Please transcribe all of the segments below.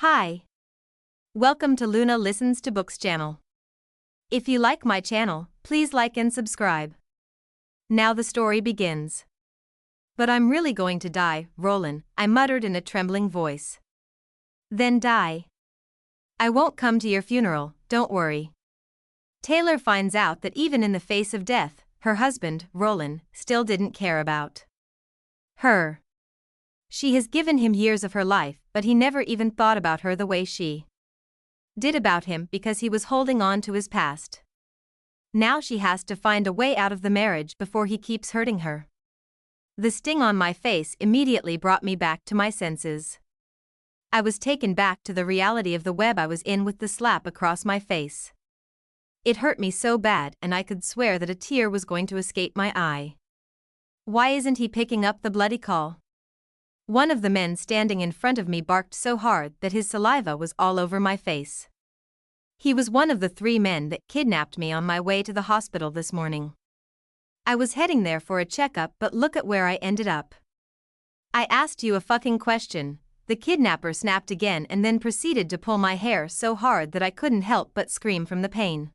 Hi. Welcome to Luna Listens to Books channel. If you like my channel, please like and subscribe. Now the story begins. But I'm really going to die, Rolan, I muttered in a trembling voice. Then die. I won't come to your funeral, don't worry. Taylor finds out that even in the face of death, her husband, Rolan, still didn't care about her. She has given him years of her life, but he never even thought about her the way she did about him because he was holding on to his past. Now she has to find a way out of the marriage before he keeps hurting her. The sting on my face immediately brought me back to my senses. I was taken back to the reality of the web I was in with the slap across my face. It hurt me so bad and I could swear that a tear was going to escape my eye. Why isn't he picking up the bloody call? One of the men standing in front of me barked so hard that his saliva was all over my face. He was one of the 3 men that kidnapped me on my way to the hospital this morning. I was heading there for a checkup, but look at where I ended up. I asked you a fucking question, the kidnapper snapped again and then proceeded to pull my hair so hard that I couldn't help but scream from the pain.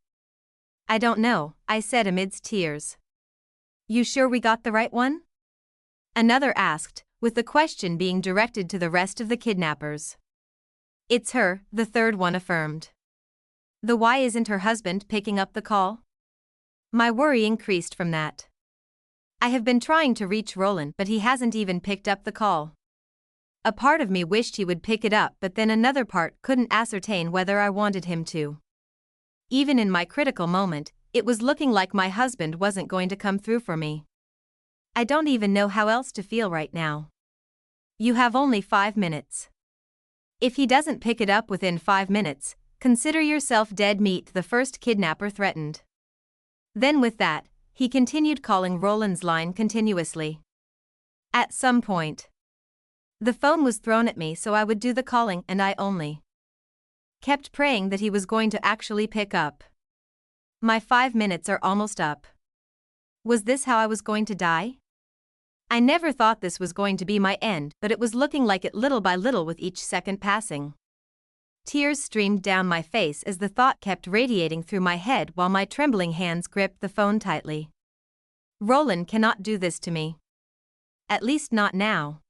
I don't know, I said amidst tears. You sure we got the right one? Another asked, with the question being directed to the rest of the kidnappers. It's her, the third one affirmed. Then why isn't her husband picking up the call? My worry increased from that. I have been trying to reach Rolan, but he hasn't even picked up the call. A part of me wished he would pick it up, but then another part couldn't ascertain whether I wanted him to. Even in my critical moment, it was looking like my husband wasn't going to come through for me. I don't even know how else to feel right now. You have only 5 minutes. If he doesn't pick it up within 5 minutes, consider yourself dead meat, the first kidnapper threatened. Then with that, he continued calling Rolan's line continuously. At some point, the phone was thrown at me so I would do the calling, and I only kept praying that he was going to actually pick up. My 5 minutes are almost up. Was this how I was going to die? I never thought this was going to be my end, but it was looking like it little by little with each second passing. Tears streamed down my face as the thought kept radiating through my head while my trembling hands gripped the phone tightly. Rolan cannot do this to me. At least not now.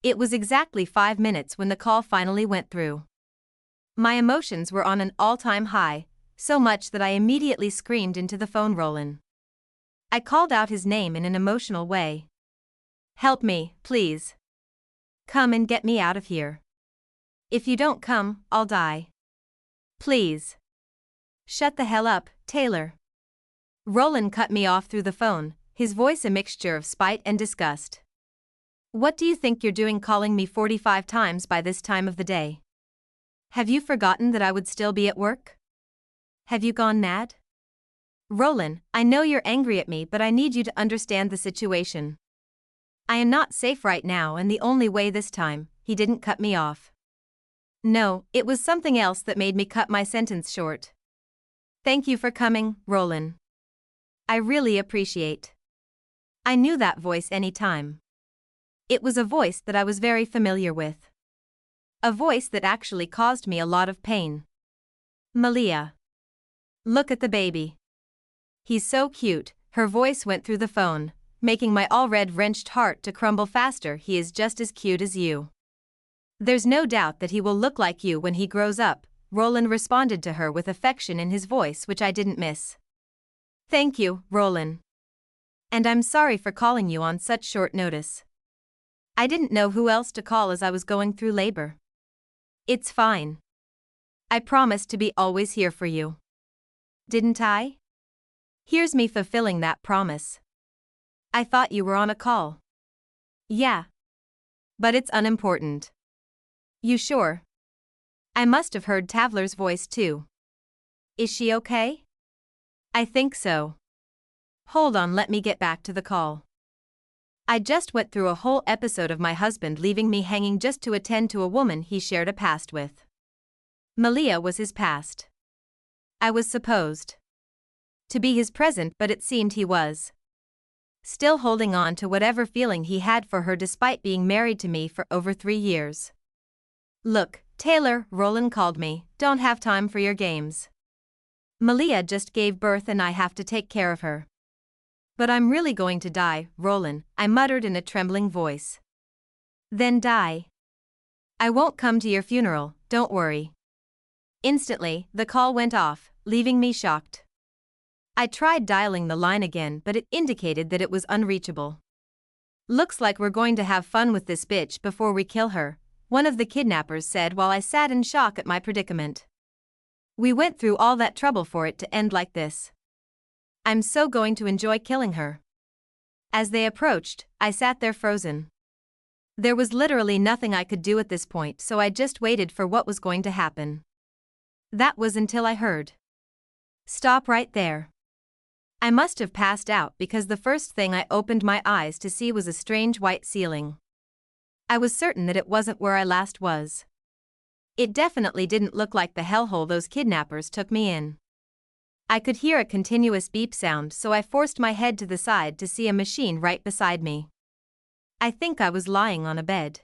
It was exactly 5 minutes when the call finally went through. My emotions were on an all-time high, so much that I immediately screamed into the phone. Rolan. I called out his name in an emotional way. Help me, please. Come and get me out of here. If you don't come, I'll die. Please. Shut the hell up, Taylor. Rolan cut me off through the phone, his voice a mixture of spite and disgust. What do you think you're doing calling me 45 times by this time of the day? Have you forgotten that I would still be at work? Have you gone mad? Rolan, I know you're angry at me, but I need you to understand the situation. I am not safe right now, and the only way this time, he didn't cut me off. No, it was something else that made me cut my sentence short. Thank you for coming, Rolan. I really appreciate. I knew that voice any time. It was a voice that I was very familiar with. A voice that actually caused me a lot of pain. Malia. Look at the baby. He's so cute, her voice went through the phone, making my all-red-wrenched heart to crumble faster. He is just as cute as you. There's no doubt that he will look like you when he grows up, Rolan responded to her with affection in his voice, which I didn't miss. Thank you, Rolan. And I'm sorry for calling you on such short notice. I didn't know who else to call as I was going through labor. It's fine. I promised to be always here for you. Didn't I? Here's me fulfilling that promise. I thought you were on a call. Yeah. But it's unimportant. You sure? I must have heard Tavler's voice too. Is she okay? I think so. Hold on, let me get back to the call. I just went through a whole episode of my husband leaving me hanging just to attend to a woman he shared a past with. Malia was his past. I was supposed to be his present, but it seemed he was still holding on to whatever feeling he had for her despite being married to me for over 3 years. Look, Taylor, Rolan called me, don't have time for your games. Malia just gave birth and I have to take care of her. But I'm really going to die, Rolan, I muttered in a trembling voice. Then die. I won't come to your funeral, don't worry. Instantly, the call went off, leaving me shocked. I tried dialing the line again, but it indicated that it was unreachable. Looks like we're going to have fun with this bitch before we kill her, one of the kidnappers said while I sat in shock at my predicament. We went through all that trouble for it to end like this. I'm so going to enjoy killing her. As they approached, I sat there frozen. There was literally nothing I could do at this point, so I just waited for what was going to happen. That was until I heard. Stop right there. I must have passed out because the first thing I opened my eyes to see was a strange white ceiling. I was certain that it wasn't where I last was. It definitely didn't look like the hellhole those kidnappers took me in. I could hear a continuous beep sound, so I forced my head to the side to see a machine right beside me. I think I was lying on a bed.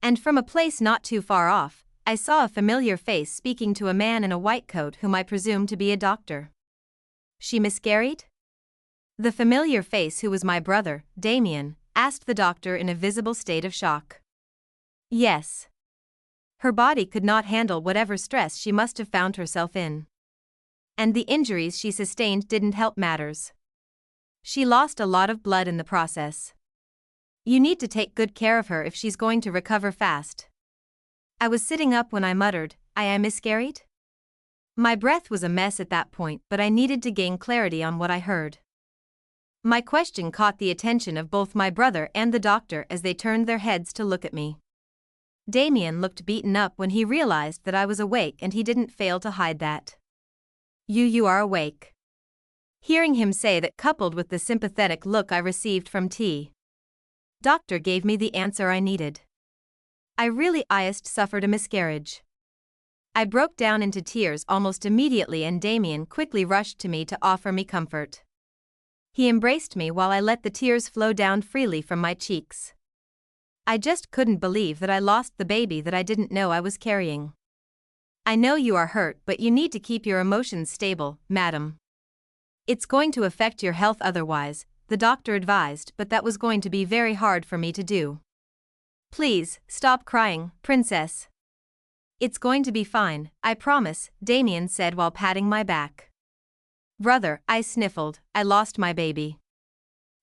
And from a place not too far off, I saw a familiar face speaking to a man in a white coat whom I presumed to be a doctor. She miscarried? The familiar face, who was my brother, Damien, asked the doctor in a visible state of shock. Yes. Her body could not handle whatever stress she must have found herself in. And the injuries she sustained didn't help matters. She lost a lot of blood in the process. You need to take good care of her if she's going to recover fast. I was sitting up when I muttered, I miscarried? My breath was a mess at that point, but I needed to gain clarity on what I heard. My question caught the attention of both my brother and the doctor as they turned their heads to look at me. Damien looked beaten up when he realized that I was awake, and he didn't fail to hide that. You are awake. Hearing him say that, coupled with the sympathetic look I received from Doctor, gave me the answer I needed. I really suffered a miscarriage. I broke down into tears almost immediately, and Damien quickly rushed to me to offer me comfort. He embraced me while I let the tears flow down freely from my cheeks. I just couldn't believe that I lost the baby that I didn't know I was carrying. I know you are hurt, but you need to keep your emotions stable, madam. It's going to affect your health otherwise, the doctor advised, but that was going to be very hard for me to do. Please, stop crying, princess. It's going to be fine, I promise, Damien said while patting my back. Brother, I sniffled, I lost my baby.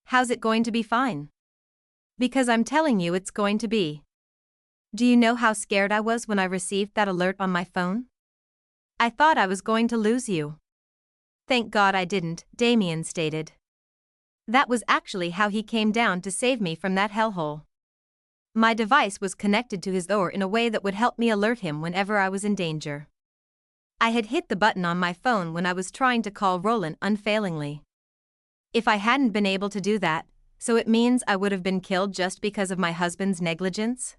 How's it going to be fine? Because I'm telling you it's going to be. Do you know how scared I was when I received that alert on my phone? I thought I was going to lose you. Thank God I didn't, Damien stated. That was actually how he came down to save me from that hellhole. My device was connected to his door in a way that would help me alert him whenever I was in danger. I had hit the button on my phone when I was trying to call Rolan unfailingly. If I hadn't been able to do that, so it means I would have been killed just because of my husband's negligence?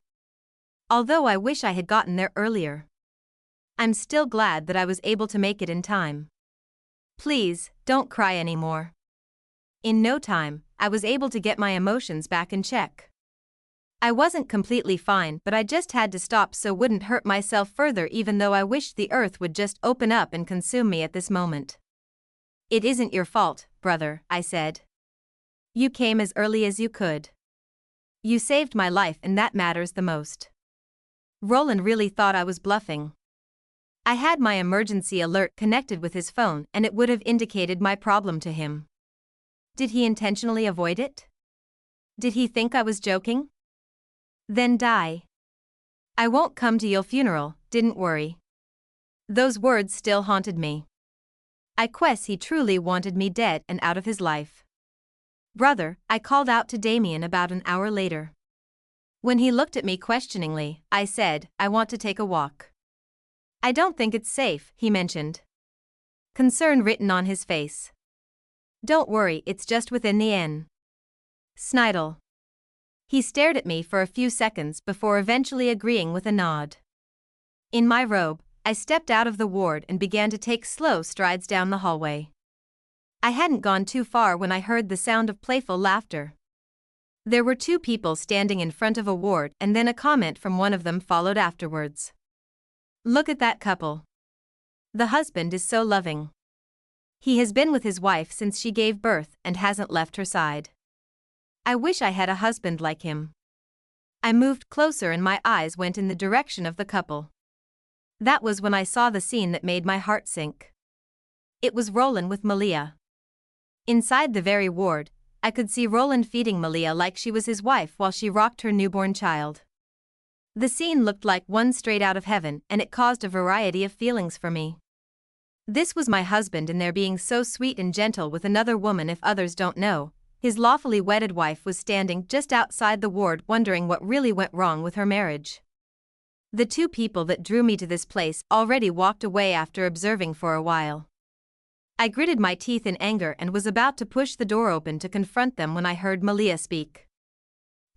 Although I wish I had gotten there earlier. I'm still glad that I was able to make it in time. Please, don't cry anymore. In no time, I was able to get my emotions back in check. I wasn't completely fine, but I just had to stop so wouldn't hurt myself further, even though I wished the earth would just open up and consume me at this moment. It isn't your fault, brother, I said. You came as early as you could. You saved my life, and that matters the most. Rolan really thought I was bluffing. I had my emergency alert connected with his phone, and it would have indicated my problem to him. Did he intentionally avoid it? Did he think I was joking? Then die. I won't come to your funeral, didn't worry. Those words still haunted me. I guess he truly wanted me dead and out of his life. Brother, I called out to Damien about an hour later. When he looked at me questioningly, I said, I want to take a walk. I don't think it's safe, he mentioned. Concern written on his face. Don't worry, it's just within the inn. Snidel. He stared at me for a few seconds before eventually agreeing with a nod. In my robe, I stepped out of the ward and began to take slow strides down the hallway. I hadn't gone too far when I heard the sound of playful laughter. There were two people standing in front of a ward, and then a comment from one of them followed afterwards. Look at that couple. The husband is so loving. He has been with his wife since she gave birth and hasn't left her side. I wish I had a husband like him. I moved closer and my eyes went in the direction of the couple. That was when I saw the scene that made my heart sink. It was Rolan with Malia. Inside the very ward, I could see Rolan feeding Malia like she was his wife while she rocked her newborn child. The scene looked like one straight out of heaven, and it caused a variety of feelings for me. This was my husband, and there being so sweet and gentle with another woman. If others don't know, his lawfully wedded wife was standing just outside the ward wondering what really went wrong with her marriage. The two people that drew me to this place already walked away after observing for a while. I gritted my teeth in anger and was about to push the door open to confront them when I heard Malia speak.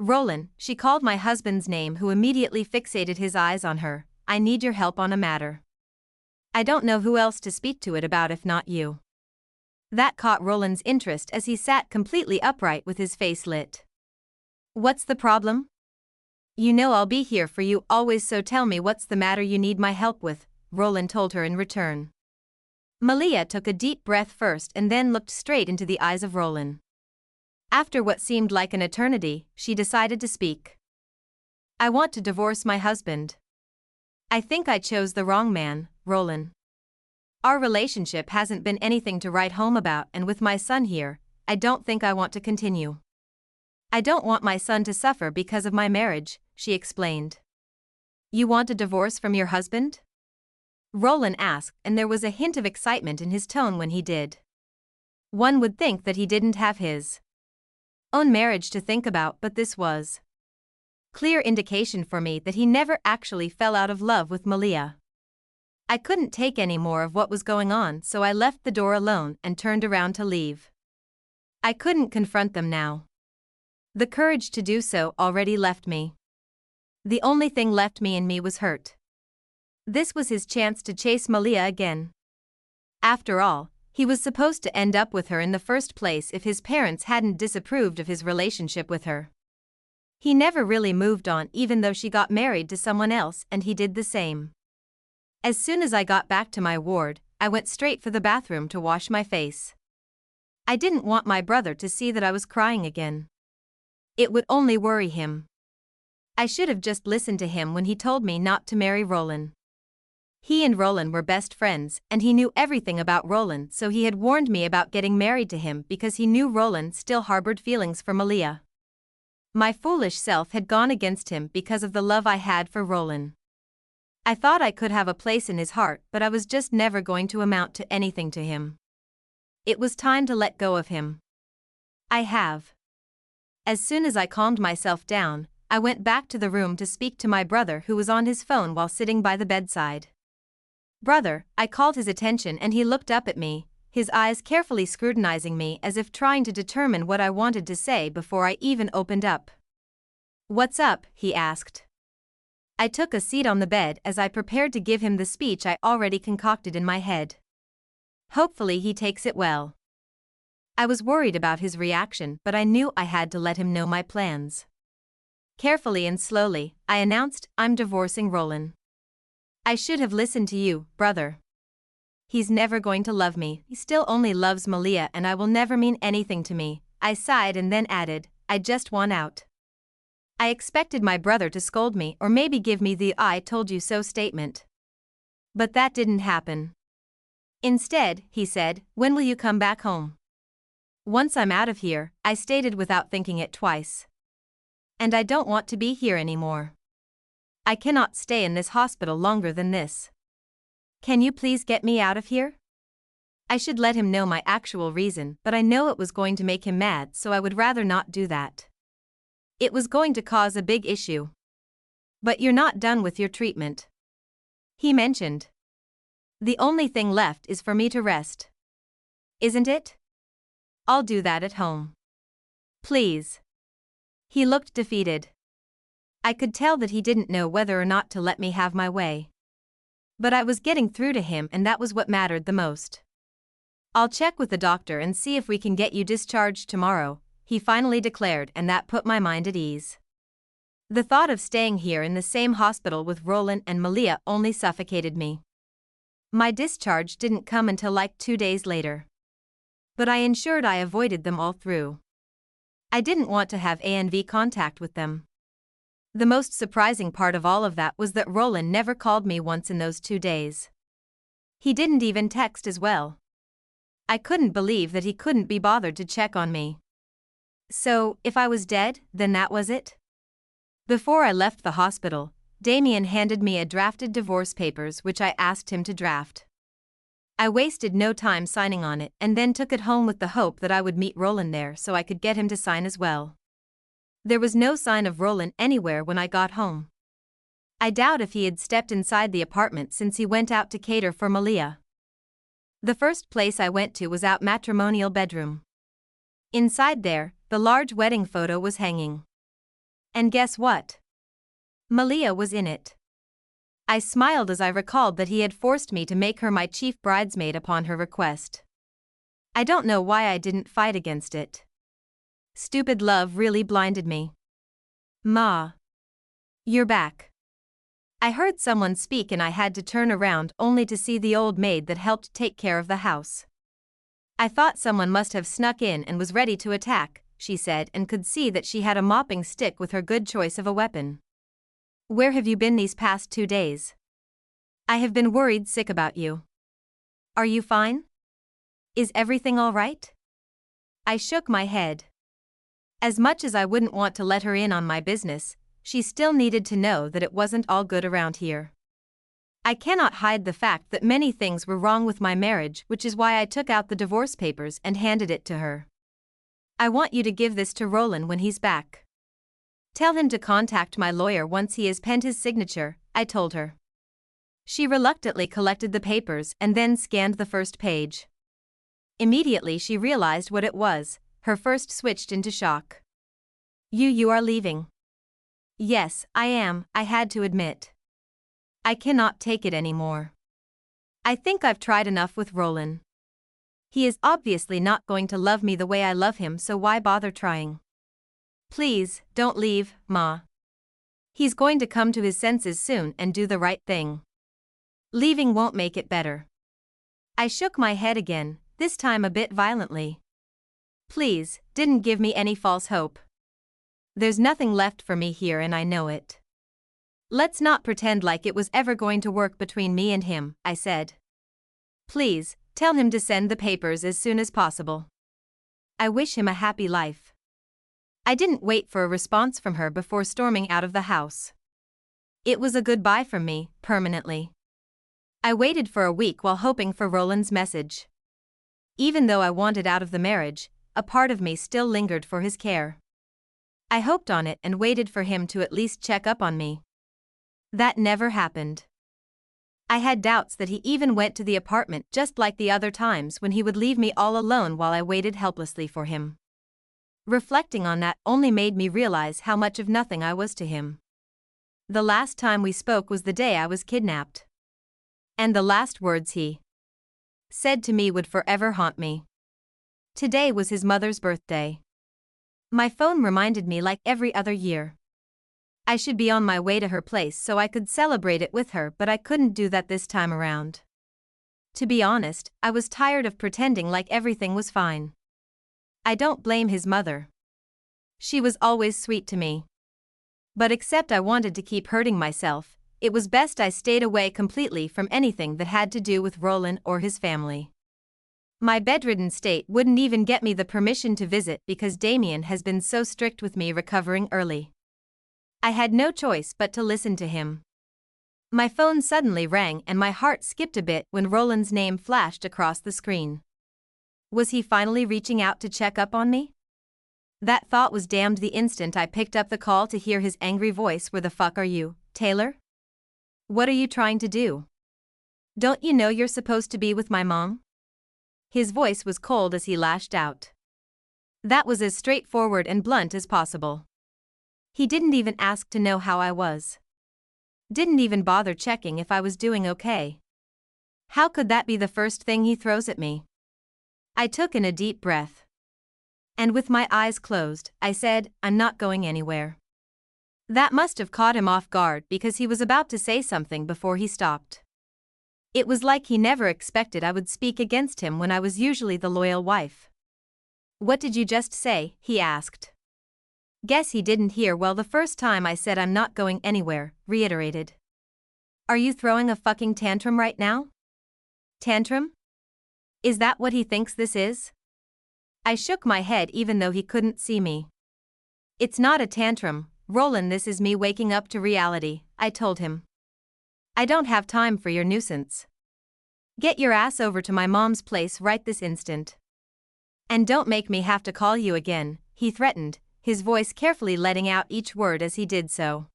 Rolan, she called my husband's name, who immediately fixated his eyes on her. I need your help on a matter. I don't know who else to speak to it about if not you. That caught Rolan's interest as he sat completely upright with his face lit. What's the problem? You know I'll be here for you always, so tell me what's the matter you need my help with, Rolan told her in return. Malia took a deep breath first and then looked straight into the eyes of Rolan. After what seemed like an eternity, she decided to speak. I want to divorce my husband. I think I chose the wrong man, Rolan. Our relationship hasn't been anything to write home about, and with my son here, I don't think I want to continue. I don't want my son to suffer because of my marriage, she explained. You want a divorce from your husband? Rolan asked, and there was a hint of excitement in his tone when he did. One would think that he didn't have his own marriage to think about, but this was clear indication for me that he never actually fell out of love with Malia. I couldn't take any more of what was going on, so I left the door alone and turned around to leave. I couldn't confront them now. The courage to do so already left me. The only thing left me in me was hurt. This was his chance to chase Malia again. After all, he was supposed to end up with her in the first place if his parents hadn't disapproved of his relationship with her. He never really moved on, even though she got married to someone else, and he did the same. As soon as I got back to my ward, I went straight for the bathroom to wash my face. I didn't want my brother to see that I was crying again. It would only worry him. I should have just listened to him when he told me not to marry Rolan. He and Rolan were best friends, and he knew everything about Rolan, so he had warned me about getting married to him because he knew Rolan still harbored feelings for Malia. My foolish self had gone against him because of the love I had for Rolan. I thought I could have a place in his heart, but I was just never going to amount to anything to him. It was time to let go of him. I have. As soon as I calmed myself down, I went back to the room to speak to my brother, who was on his phone while sitting by the bedside. Brother, I called his attention and he looked up at me, his eyes carefully scrutinizing me as if trying to determine what I wanted to say before I even opened up. What's up? He asked. I took a seat on the bed as I prepared to give him the speech I already concocted in my head. Hopefully he takes it well. I was worried about his reaction, but I knew I had to let him know my plans. Carefully and slowly, I announced, I'm divorcing Rolan. I should have listened to you, brother. He's never going to love me, he still only loves Malia, and I will never mean anything to me. I sighed and then added, I just want out. I expected my brother to scold me or maybe give me the I told you so statement. But that didn't happen. Instead, he said, when will you come back home? Once I'm out of here, I stated without thinking it twice. And I don't want to be here anymore. I cannot stay in this hospital longer than this. Can you please get me out of here? I should let him know my actual reason, but I know it was going to make him mad, so I would rather not do that. It was going to cause a big issue. But you're not done with your treatment, he mentioned. The only thing left is for me to rest. Isn't it? I'll do that at home. Please. He looked defeated. I could tell that he didn't know whether or not to let me have my way. But I was getting through to him, and that was what mattered the most. I'll check with the doctor and see if we can get you discharged tomorrow, he finally declared, and that put my mind at ease. The thought of staying here in the same hospital with Rolan and Malia only suffocated me. My discharge didn't come until like 2 days later. But I ensured I avoided them all through. I didn't want to have ANV contact with them. The most surprising part of all of that was that Rolan never called me once in those 2 days. He didn't even text as well. I couldn't believe that he couldn't be bothered to check on me. So, if I was dead, then that was it? Before I left the hospital, Damien handed me a drafted divorce papers which I asked him to draft. I wasted no time signing on it and then took it home with the hope that I would meet Rolan there so I could get him to sign as well. There was no sign of Rolan anywhere when I got home. I doubt if he had stepped inside the apartment since he went out to cater for Malia. The first place I went to was our matrimonial bedroom. Inside there, the large wedding photo was hanging. And guess what? Malia was in it. I smiled as I recalled that he had forced me to make her my chief bridesmaid upon her request. I don't know why I didn't fight against it. Stupid love really blinded me. Ma. You're back. I heard someone speak and I had to turn around only to see the old maid that helped take care of the house. I thought someone must have snuck in and was ready to attack, she said, and could see that she had a mopping stick with her good choice of a weapon. Where have you been these past 2 days? I have been worried sick about you. Are you fine? Is everything all right? I shook my head. As much as I wouldn't want to let her in on my business, she still needed to know that it wasn't all good around here. I cannot hide the fact that many things were wrong with my marriage, which is why I took out the divorce papers and handed it to her. I want you to give this to Rolan when he's back. Tell him to contact my lawyer once he has penned his signature, I told her. She reluctantly collected the papers and then scanned the first page. Immediately she realized what it was, her first switched into shock. You are leaving. Yes, I am, I had to admit. I cannot take it anymore. I think I've tried enough with Rolan. He is obviously not going to love me the way I love him, so why bother trying? Please, don't leave, Ma. He's going to come to his senses soon and do the right thing. Leaving won't make it better. I shook my head again, this time a bit violently. Please, didn't give me any false hope. There's nothing left for me here and I know it. Let's not pretend like it was ever going to work between me and him, I said. Please, tell him to send the papers as soon as possible. I wish him a happy life. I didn't wait for a response from her before storming out of the house. It was a goodbye from me, permanently. I waited for a week while hoping for Rolan's message. Even though I wanted out of the marriage, a part of me still lingered for his care. I hoped on it and waited for him to at least check up on me. That never happened. I had doubts that he even went to the apartment just like the other times when he would leave me all alone while I waited helplessly for him. Reflecting on that only made me realize how much of nothing I was to him. The last time we spoke was the day I was kidnapped. And the last words he said to me would forever haunt me. Today was his mother's birthday. My phone reminded me like every other year. I should be on my way to her place so I could celebrate it with her, but I couldn't do that this time around. To be honest, I was tired of pretending like everything was fine. I don't blame his mother. She was always sweet to me. But except I wanted to keep hurting myself, it was best I stayed away completely from anything that had to do with Rolan or his family. My bedridden state wouldn't even get me the permission to visit because Damien has been so strict with me recovering early. I had no choice but to listen to him. My phone suddenly rang and my heart skipped a bit when Rolan's name flashed across the screen. Was he finally reaching out to check up on me? That thought was damned the instant I picked up the call to hear his angry voice. Where the fuck are you, Taylor? What are you trying to do? Don't you know you're supposed to be with my mom? His voice was cold as he lashed out. That was as straightforward and blunt as possible. He didn't even ask to know how I was. Didn't even bother checking if I was doing okay. How could that be the first thing he throws at me? I took in a deep breath. And with my eyes closed, I said, I'm not going anywhere. That must have caught him off guard because he was about to say something before he stopped. It was like he never expected I would speak against him when I was usually the loyal wife. "What did you just say?" he asked. Guess he didn't hear well the first time I said I'm not going anywhere, reiterated. "Are you throwing a fucking tantrum right now?" Tantrum? Is that what he thinks this is? I shook my head even though he couldn't see me. "It's not a tantrum, Rolan, this is me waking up to reality," I told him. "I don't have time for your nuisance. Get your ass over to my mom's place right this instant. And don't make me have to call you again," he threatened, his voice carefully letting out each word as he did so.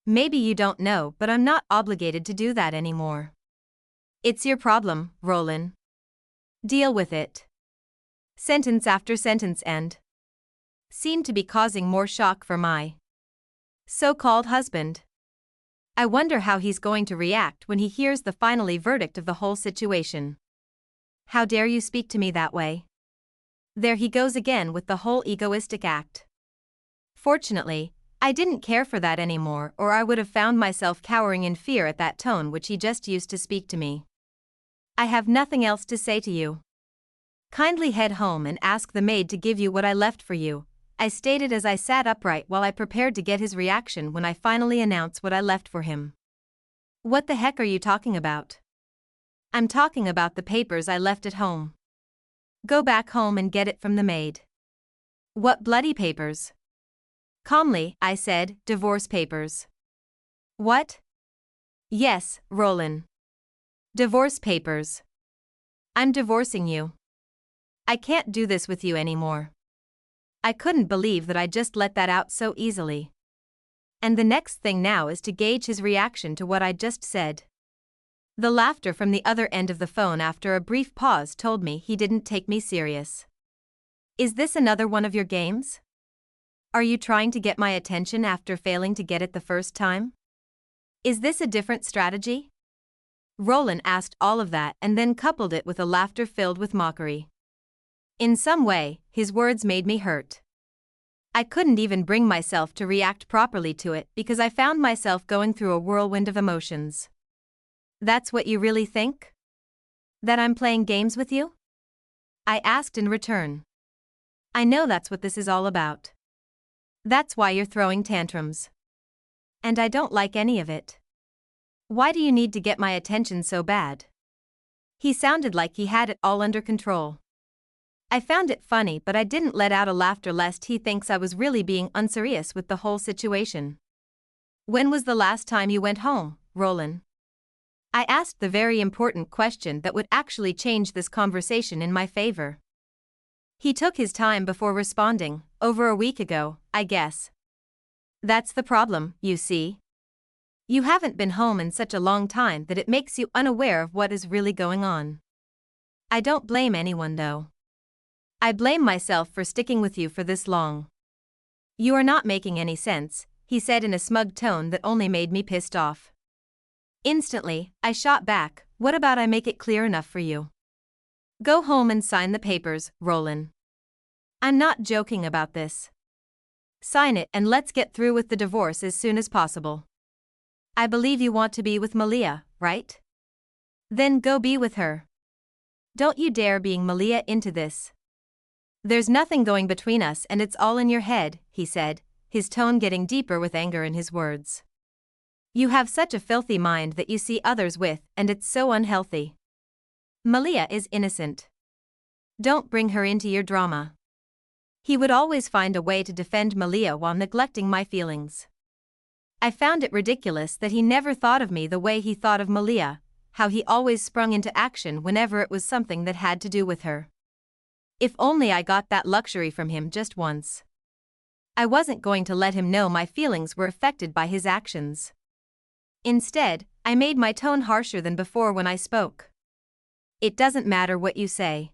"Maybe you don't know, but I'm not obligated to do that anymore. It's your problem, Rolan. Deal with it." Sentence after sentence seemed to be causing more shock for my so-called husband. I wonder how he's going to react when he hears the finally verdict of the whole situation. "How dare you speak to me that way?" There he goes again with the whole egoistic act. Fortunately, I didn't care for that anymore, or I would have found myself cowering in fear at that tone which he just used to speak to me. "I have nothing else to say to you. Kindly head home and ask the maid to give you what I left for you," I stated as I sat upright while I prepared to get his reaction when I finally announce what I left for him. "What the heck are you talking about?" "I'm talking about the papers I left at home. Go back home and get it from the maid." "What bloody papers?" Calmly, I said, "Divorce papers." "What?" "Yes, Rolan. Divorce papers. I'm divorcing you. I can't do this with you anymore." I couldn't believe that I just let that out so easily. And the next thing now is to gauge his reaction to what I just said. The laughter from the other end of the phone after a brief pause told me he didn't take me serious. "Is this another one of your games? Are you trying to get my attention after failing to get it the first time? Is this a different strategy?" Rolan asked all of that and then coupled it with a laughter filled with mockery. In some way, his words made me hurt. I couldn't even bring myself to react properly to it because I found myself going through a whirlwind of emotions. "That's what you really think? That I'm playing games with you?" I asked in return. "I know that's what this is all about. That's why you're throwing tantrums. And I don't like any of it. Why do you need to get my attention so bad?" He sounded like he had it all under control. I found it funny, but I didn't let out a laughter lest he thinks I was really being unserious with the whole situation. "When was the last time you went home, Rolan?" I asked the very important question that would actually change this conversation in my favor. He took his time before responding. "Over a week ago, I guess." "That's the problem, you see. You haven't been home in such a long time that it makes you unaware of what is really going on. I don't blame anyone though. I blame myself for sticking with you for this long." "You are not making any sense," he said in a smug tone that only made me pissed off. Instantly, I shot back, "What about I make it clear enough for you? Go home and sign the papers, Rolan. I'm not joking about this. Sign it and let's get through with the divorce as soon as possible. I believe you want to be with Malia, right? Then go be with her. Don't you dare bring Malia into this. There's nothing going between us and it's all in your head," he said, his tone getting deeper with anger in his words. "You have such a filthy mind that you see others with, and it's so unhealthy. Malia is innocent. Don't bring her into your drama." He would always find a way to defend Malia while neglecting my feelings. I found it ridiculous that he never thought of me the way he thought of Malia, how he always sprung into action whenever it was something that had to do with her. If only I got that luxury from him just once. I wasn't going to let him know my feelings were affected by his actions. Instead, I made my tone harsher than before when I spoke. "It doesn't matter what you say.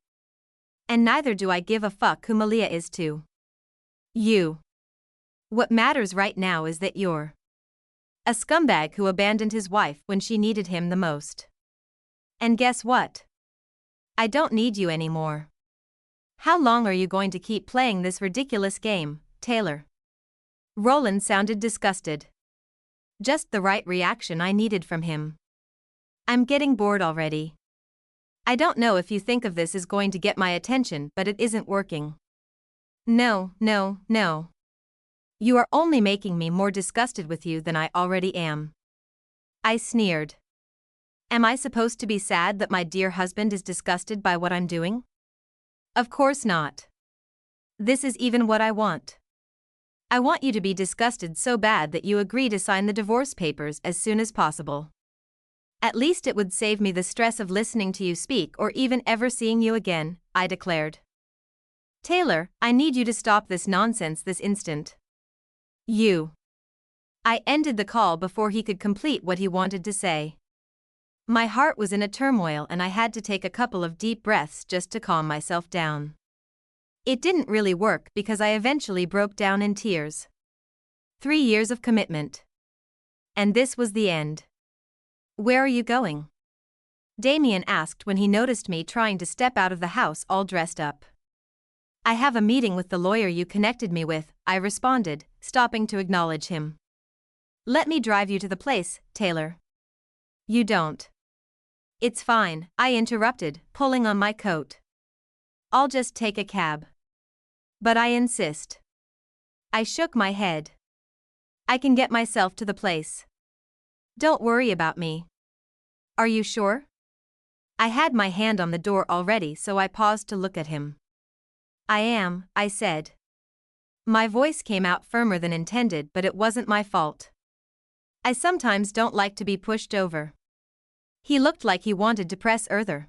And neither do I give a fuck who Malia is to you. What matters right now is that you're a scumbag who abandoned his wife when she needed him the most. And guess what? I don't need you anymore. How long are you going to keep playing this ridiculous game, Taylor?" Rolan sounded disgusted. Just the right reaction I needed from him. I'm getting bored already. I don't know if you think of this as going to get my attention, but it isn't working. No, no, no. You are only making me more disgusted with you than I already am. I sneered. Am I supposed to be sad that my dear husband is disgusted by what I'm doing? Of course not. This is even what I want. I want you to be disgusted so bad that you agree to sign the divorce papers as soon as possible. At least it would save me the stress of listening to you speak or even ever seeing you again, I declared. Taylor, I need you to stop this nonsense this instant. You. I ended the call before he could complete what he wanted to say. My heart was in a turmoil and I had to take a couple of deep breaths just to calm myself down. It didn't really work because I eventually broke down in tears. 3 years of commitment. And this was the end. Where are you going? Damien asked when he noticed me trying to step out of the house all dressed up. I have a meeting with the lawyer you connected me with, I responded, stopping to acknowledge him. Let me drive you to the place, Taylor. You don't. It's fine, I interrupted, pulling on my coat. I'll just take a cab. But I insist. I shook my head. I can get myself to the place. Don't worry about me. Are you sure? I had my hand on the door already, so I paused to look at him. I am, I said. My voice came out firmer than intended, but it wasn't my fault. I sometimes don't like to be pushed over. He looked like he wanted to press further.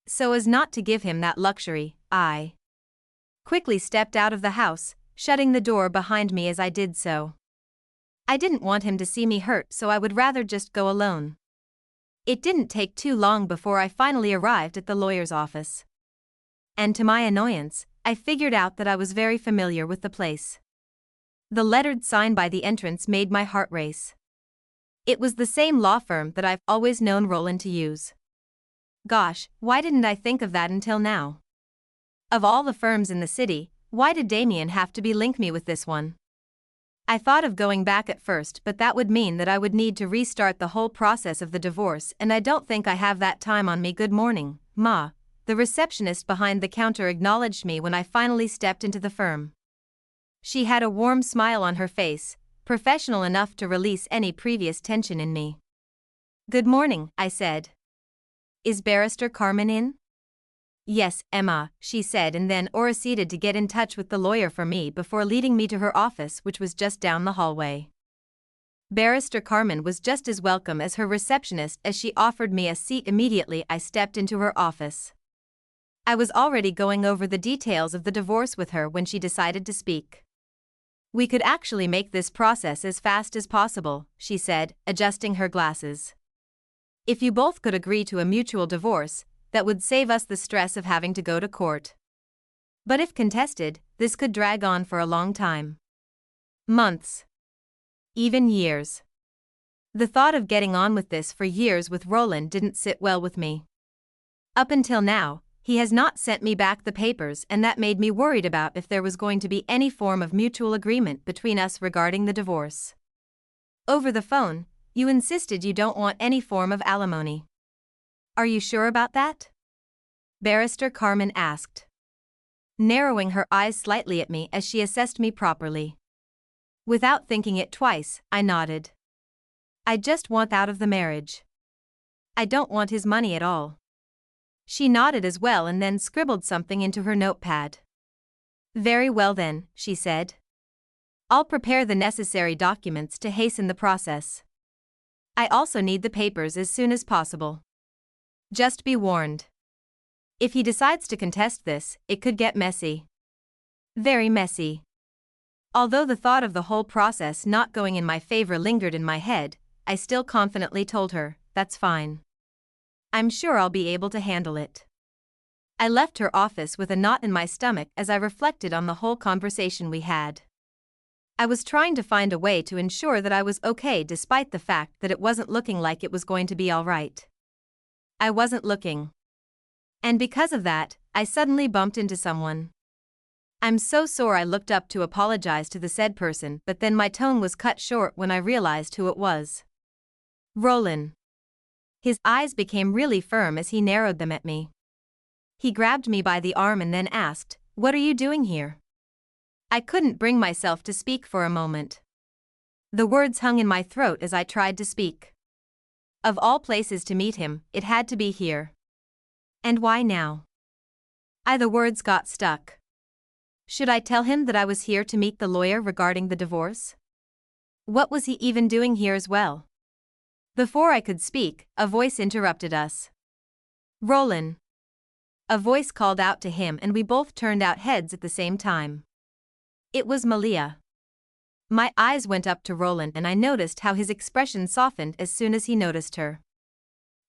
So as not to give him that luxury, I quickly stepped out of the house, shutting the door behind me as I did so. I didn't want him to see me hurt, so I would rather just go alone. It didn't take too long before I finally arrived at the lawyer's office. And to my annoyance, I figured out that I was very familiar with the place. The lettered sign by the entrance made my heart race. It was the same law firm that I've always known Rolan to use. Gosh, why didn't I think of that until now? Of all the firms in the city, why did Damien have to link me with this one? I thought of going back at first, but that would mean that I would need to restart the whole process of the divorce, and I don't think I have that time on me. Good morning, Ma. The receptionist behind the counter acknowledged me when I finally stepped into the firm. She had a warm smile on her face, professional enough to release any previous tension in me. Good morning, I said. Is Barrister Carmen in? Yes, Emma, she said, and then proceeded to get in touch with the lawyer for me before leading me to her office, which was just down the hallway. Barrister Carmen was just as welcome as her receptionist as she offered me a seat immediately I stepped into her office. I was already going over the details of the divorce with her when she decided to speak. We could actually make this process as fast as possible, she said, adjusting her glasses. If you both could agree to a mutual divorce, that would save us the stress of having to go to court. But if contested, this could drag on for a long time. Months. Even years. The thought of getting on with this for years with Rolan didn't sit well with me. Up until now, he has not sent me back the papers, and that made me worried about if there was going to be any form of mutual agreement between us regarding the divorce. Over the phone, you insisted you don't want any form of alimony. Are you sure about that? Barrister Carmen asked, narrowing her eyes slightly at me as she assessed me properly. Without thinking it twice, I nodded. I just want out of the marriage. I don't want his money at all. She nodded as well and then scribbled something into her notepad. Very well then, she said. I'll prepare the necessary documents to hasten the process. I also need the papers as soon as possible. Just be warned. If he decides to contest this, it could get messy. Very messy. Although the thought of the whole process not going in my favor lingered in my head, I still confidently told her, that's fine. I'm sure I'll be able to handle it. I left her office with a knot in my stomach as I reflected on the whole conversation we had. I was trying to find a way to ensure that I was okay despite the fact that it wasn't looking like it was going to be all right. I wasn't looking. And because of that, I suddenly bumped into someone. I'm so sore. I looked up to apologize to the said person, but then my tone was cut short when I realized who it was. Rolan. His eyes became really firm as he narrowed them at me. He grabbed me by the arm and then asked, "What are you doing here?" I couldn't bring myself to speak for a moment. The words hung in my throat as I tried to speak. Of all places to meet him, it had to be here. And why now? The words got stuck. Should I tell him that I was here to meet the lawyer regarding the divorce? What was he even doing here as well? Before I could speak, a voice interrupted us. "Rolan." A voice called out to him and we both turned our heads at the same time. It was Malia. My eyes went up to Rolan and I noticed how his expression softened as soon as he noticed her.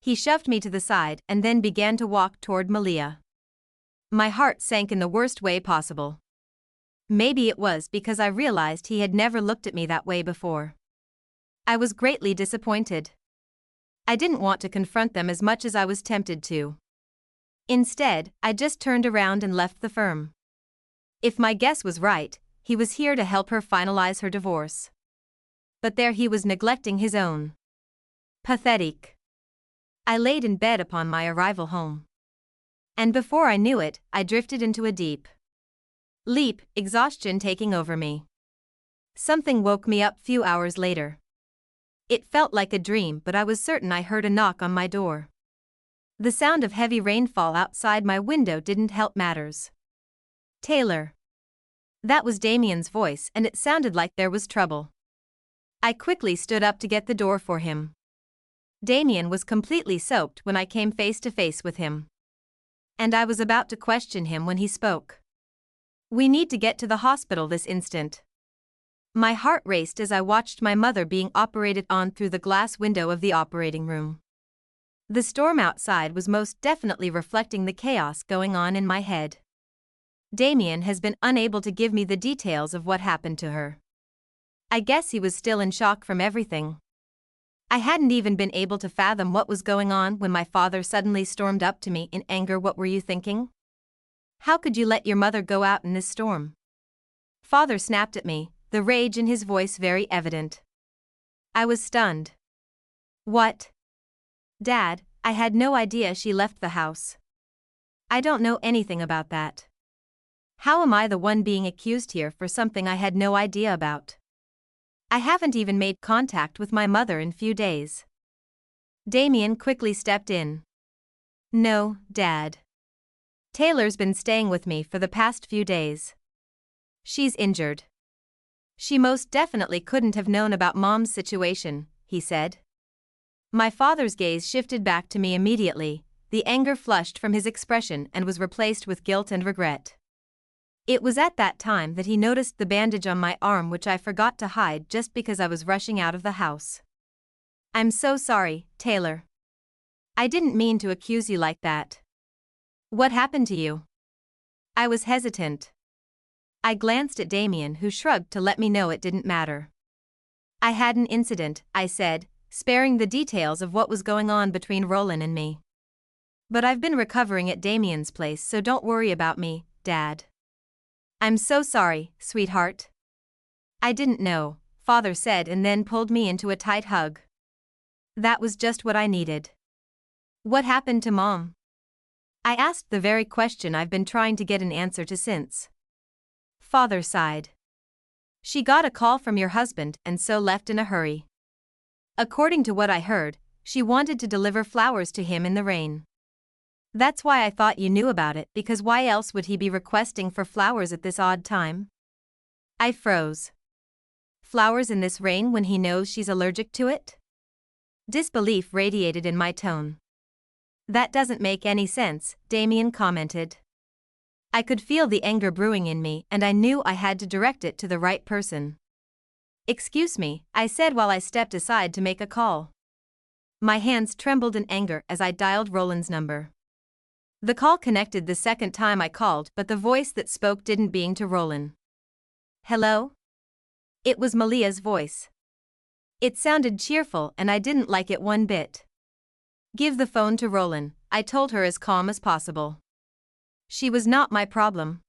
He shoved me to the side and then began to walk toward Malia. My heart sank in the worst way possible. Maybe it was because I realized he had never looked at me that way before. I was greatly disappointed. I didn't want to confront them as much as I was tempted to. Instead, I just turned around and left the firm. If my guess was right, he was here to help her finalize her divorce. But there he was neglecting his own. Pathetic. I laid in bed upon my arrival home. And before I knew it, I drifted into a deep sleep, exhaustion taking over me. Something woke me up few hours later. It felt like a dream, but I was certain I heard a knock on my door. The sound of heavy rainfall outside my window didn't help matters. "Taylor." That was Damien's voice and it sounded like there was trouble. I quickly stood up to get the door for him. Damien was completely soaked when I came face to face with him. And I was about to question him when he spoke. "We need to get to the hospital this instant." My heart raced as I watched my mother being operated on through the glass window of the operating room. The storm outside was most definitely reflecting the chaos going on in my head. Damien has been unable to give me the details of what happened to her. I guess he was still in shock from everything. I hadn't even been able to fathom what was going on when my father suddenly stormed up to me in anger. "What were you thinking? How could you let your mother go out in this storm?" Father snapped at me, the rage in his voice very evident. I was stunned. "What?" "Dad, I had no idea she left the house." "I don't know anything about that. How am I the one being accused here for something I had no idea about? I haven't even made contact with my mother in few days." Damien quickly stepped in. "No, Dad. Taylor's been staying with me for the past few days. She's injured." "She most definitely couldn't have known about Mom's situation," he said. My father's gaze shifted back to me immediately, the anger flushed from his expression and was replaced with guilt and regret. It was at that time that he noticed the bandage on my arm, which I forgot to hide just because I was rushing out of the house. "I'm so sorry, Taylor. I didn't mean to accuse you like that. What happened to you?" I was hesitant. I glanced at Damien, who shrugged to let me know it didn't matter. "I had an incident," I said, sparing the details of what was going on between Rolan and me. "But I've been recovering at Damien's place, so don't worry about me, Dad." "I'm so sorry, sweetheart. I didn't know," Father said and then pulled me into a tight hug. That was just what I needed. "What happened to Mom?" I asked the very question I've been trying to get an answer to since. Father sighed. "She got a call from your husband and so left in a hurry. According to what I heard, she wanted to deliver flowers to him in the rain. That's why I thought you knew about it, because why else would he be requesting for flowers at this odd time?" I froze. Flowers in this rain when he knows she's allergic to it? Disbelief radiated in my tone. "That doesn't make any sense," Damien commented. I could feel the anger brewing in me and I knew I had to direct it to the right person. "Excuse me," I said while I stepped aside to make a call. My hands trembled in anger as I dialed Roland's number. The call connected the second time I called, but the voice that spoke didn't belong to Roland. "Hello?" It was Malia's voice. It sounded cheerful and I didn't like it one bit. "Give the phone to Roland," I told her as calm as possible. She was not my problem.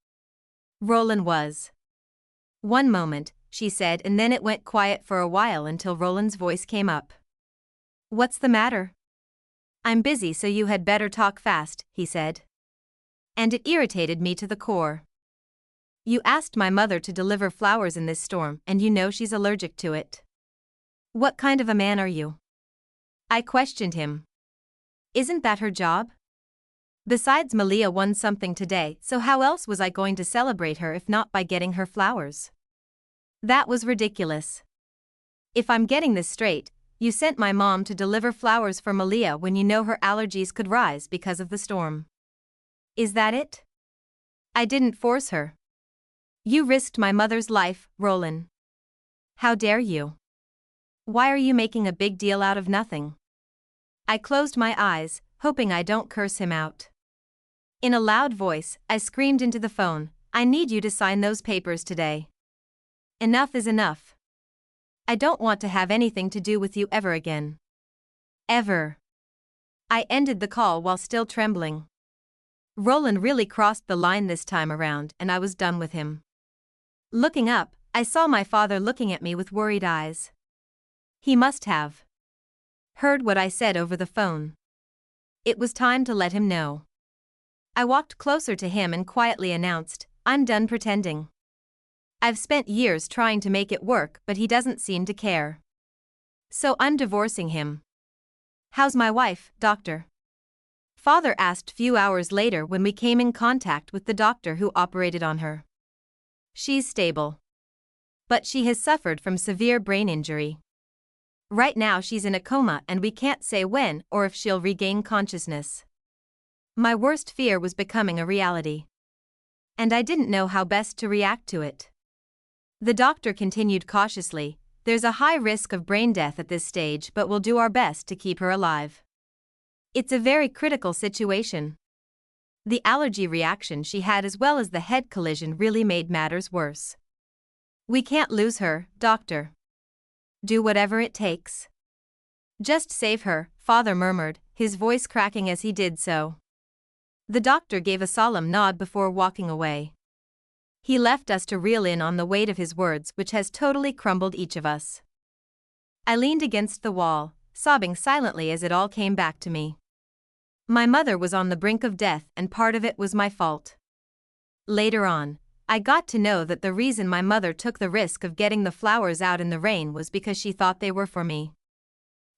Rolan was. One moment, she said, and then it went quiet for a while until Roland's voice came up. What's the matter? I'm busy, so you had better talk fast, he said. And it irritated me to the core. You asked my mother to deliver flowers in this storm, and you know she's allergic to it. What kind of a man are you? I questioned him. Isn't that her job? Besides, Malia won something today, so how else was I going to celebrate her if not by getting her flowers? That was ridiculous. If I'm getting this straight, you sent my mom to deliver flowers for Malia when you know her allergies could rise because of the storm. Is that it? I didn't force her. You risked my mother's life, Rolan. How dare you? Why are you making a big deal out of nothing? I closed my eyes, hoping I don't curse him out. In a loud voice, I screamed into the phone, I need you to sign those papers today. Enough is enough. I don't want to have anything to do with you ever again. Ever. I ended the call while still trembling. Rolan really crossed the line this time around, and I was done with him. Looking up, I saw my father looking at me with worried eyes. He must have heard what I said over the phone. It was time to let him know. I walked closer to him and quietly announced, I'm done pretending. I've spent years trying to make it work, but he doesn't seem to care. So I'm divorcing him. How's my wife, doctor? Father asked few hours later when we came in contact with the doctor who operated on her. She's stable. But she has suffered from severe brain injury. Right now she's in a coma and we can't say when or if she'll regain consciousness. My worst fear was becoming a reality. And I didn't know how best to react to it. The doctor continued cautiously, there's a high risk of brain death at this stage, but we'll do our best to keep her alive. It's a very critical situation. The allergy reaction she had as well as the head collision really made matters worse. We can't lose her, doctor. Do whatever it takes. Just save her, Father murmured, his voice cracking as he did so. The doctor gave a solemn nod before walking away. He left us to reel in on the weight of his words, which has totally crumbled each of us. I leaned against the wall, sobbing silently as it all came back to me. My mother was on the brink of death, and part of it was my fault. Later on, I got to know that the reason my mother took the risk of getting the flowers out in the rain was because she thought they were for me.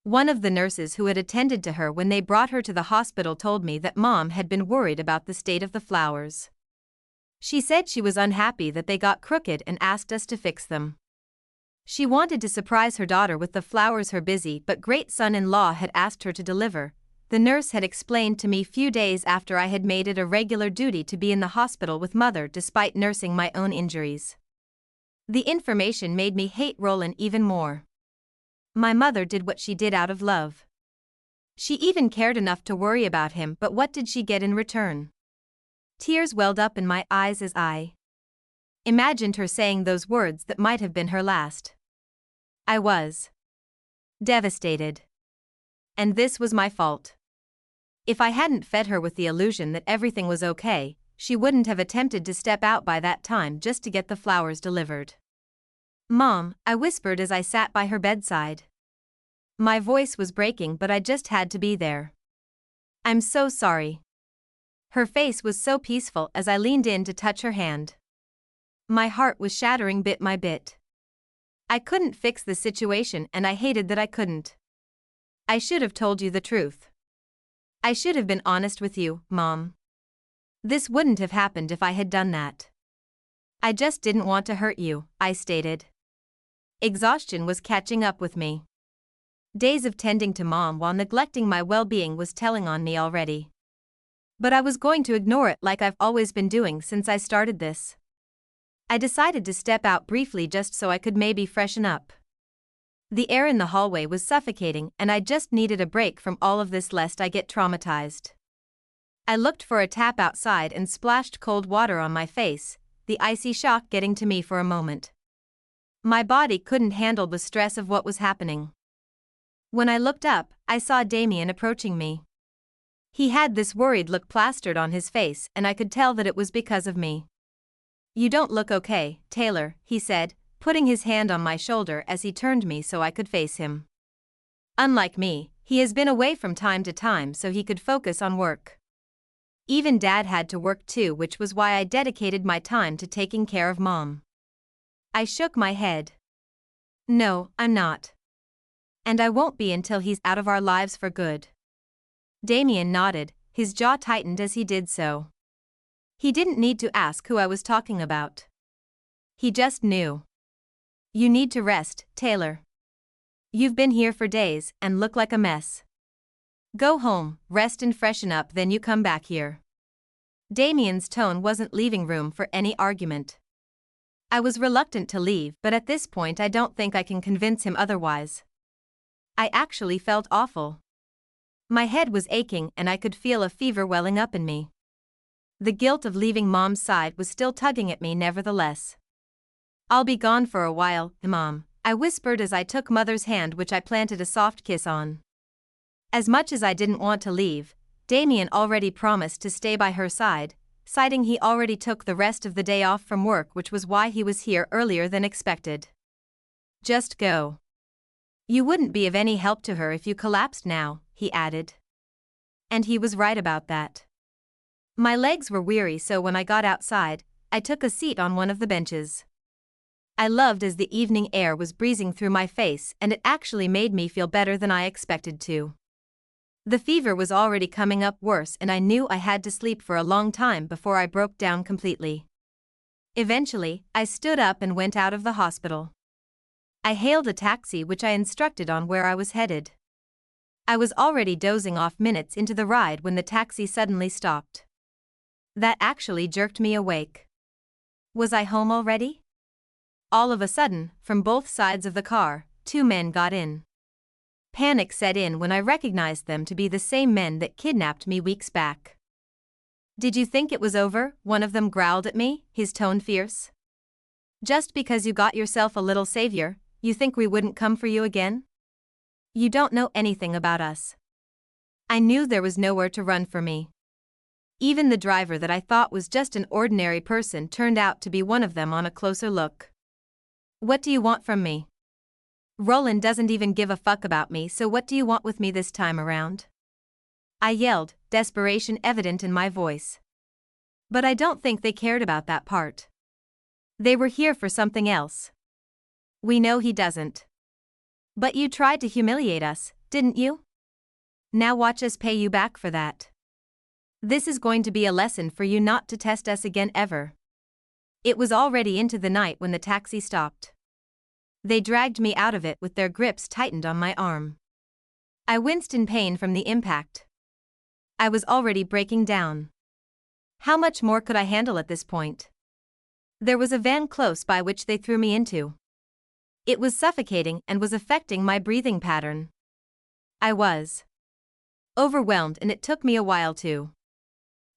One of the nurses who had attended to her when they brought her to the hospital told me that Mom had been worried about the state of the flowers. She said she was unhappy that they got crooked and asked us to fix them. She wanted to surprise her daughter with the flowers her busy but great son-in-law had asked her to deliver. The nurse had explained to me few days after I had made it a regular duty to be in the hospital with Mother despite nursing my own injuries. The information made me hate Rolan even more. My mother did what she did out of love. She even cared enough to worry about him, but what did she get in return? Tears welled up in my eyes as I imagined her saying those words that might have been her last. I was devastated. And this was my fault. If I hadn't fed her with the illusion that everything was okay, she wouldn't have attempted to step out by that time just to get the flowers delivered. Mom, I whispered as I sat by her bedside. My voice was breaking, but I just had to be there. I'm so sorry. Her face was so peaceful as I leaned in to touch her hand. My heart was shattering bit by bit. I couldn't fix the situation and I hated that I couldn't. I should have told you the truth. I should have been honest with you, Mom. This wouldn't have happened if I had done that. I just didn't want to hurt you, I stated. Exhaustion was catching up with me. Days of tending to Mom while neglecting my well-being was telling on me already. But I was going to ignore it like I've always been doing since I started this. I decided to step out briefly just so I could maybe freshen up. The air in the hallway was suffocating and I just needed a break from all of this lest I get traumatized. I looked for a tap outside and splashed cold water on my face, the icy shock getting to me for a moment. My body couldn't handle the stress of what was happening. When I looked up, I saw Damien approaching me. He had this worried look plastered on his face and I could tell that it was because of me. You don't look okay, Taylor, he said, putting his hand on my shoulder as he turned me so I could face him. Unlike me, he has been away from time to time so he could focus on work. Even Dad had to work too, which was why I dedicated my time to taking care of Mom. I shook my head. No, I'm not. And I won't be until he's out of our lives for good. Damien nodded, his jaw tightened as he did so. He didn't need to ask who I was talking about. He just knew. You need to rest, Taylor. You've been here for days and look like a mess. Go home, rest and freshen up, then you come back here. Damien's tone wasn't leaving room for any argument. I was reluctant to leave, but at this point I don't think I can convince him otherwise. I actually felt awful. My head was aching and I could feel a fever welling up in me. The guilt of leaving Mom's side was still tugging at me nevertheless. I'll be gone for a while, Mom, I whispered as I took Mother's hand, which I planted a soft kiss on. As much as I didn't want to leave, Damien already promised to stay by her side, citing he already took the rest of the day off from work, which was why he was here earlier than expected. Just go. You wouldn't be of any help to her if you collapsed now, he added. And he was right about that. My legs were weary, so when I got outside, I took a seat on one of the benches. I loved as the evening air was breezing through my face, and it actually made me feel better than I expected to. The fever was already coming up worse and I knew I had to sleep for a long time before I broke down completely. Eventually, I stood up and went out of the hospital. I hailed a taxi, which I instructed on where I was headed. I was already dozing off minutes into the ride when the taxi suddenly stopped. That actually jerked me awake. Was I home already? All of a sudden, from both sides of the car, two men got in. Panic set in when I recognized them to be the same men that kidnapped me weeks back. Did you think it was over? One of them growled at me, his tone fierce. Just because you got yourself a little savior, you think we wouldn't come for you again? You don't know anything about us. I knew there was nowhere to run for me. Even the driver that I thought was just an ordinary person turned out to be one of them on a closer look. What do you want from me? Rolan doesn't even give a fuck about me, so what do you want with me this time around? I yelled, desperation evident in my voice. But I don't think they cared about that part. They were here for something else. We know he doesn't. But you tried to humiliate us, didn't you? Now watch us pay you back for that. This is going to be a lesson for you not to test us again ever. It was already into the night when the taxi stopped. They dragged me out of it with their grips tightened on my arm. I winced in pain from the impact. I was already breaking down. How much more could I handle at this point? There was a van close by which they threw me into. It was suffocating and was affecting my breathing pattern. I was overwhelmed and it took me a while to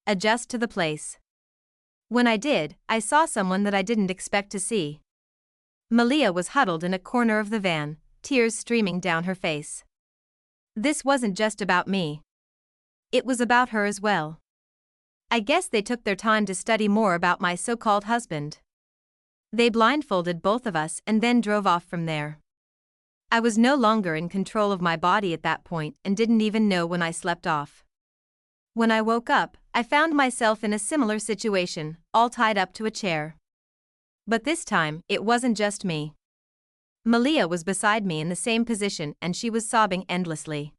adjust to the place. When I did, I saw someone that I didn't expect to see. Malia was huddled in a corner of the van, tears streaming down her face. This wasn't just about me. It was about her as well. I guess they took their time to study more about my so-called husband. They blindfolded both of us and then drove off from there. I was no longer in control of my body at that point and didn't even know when I slept off. When I woke up, I found myself in a similar situation, all tied up to a chair. But this time, it wasn't just me. Malia was beside me in the same position and she was sobbing endlessly.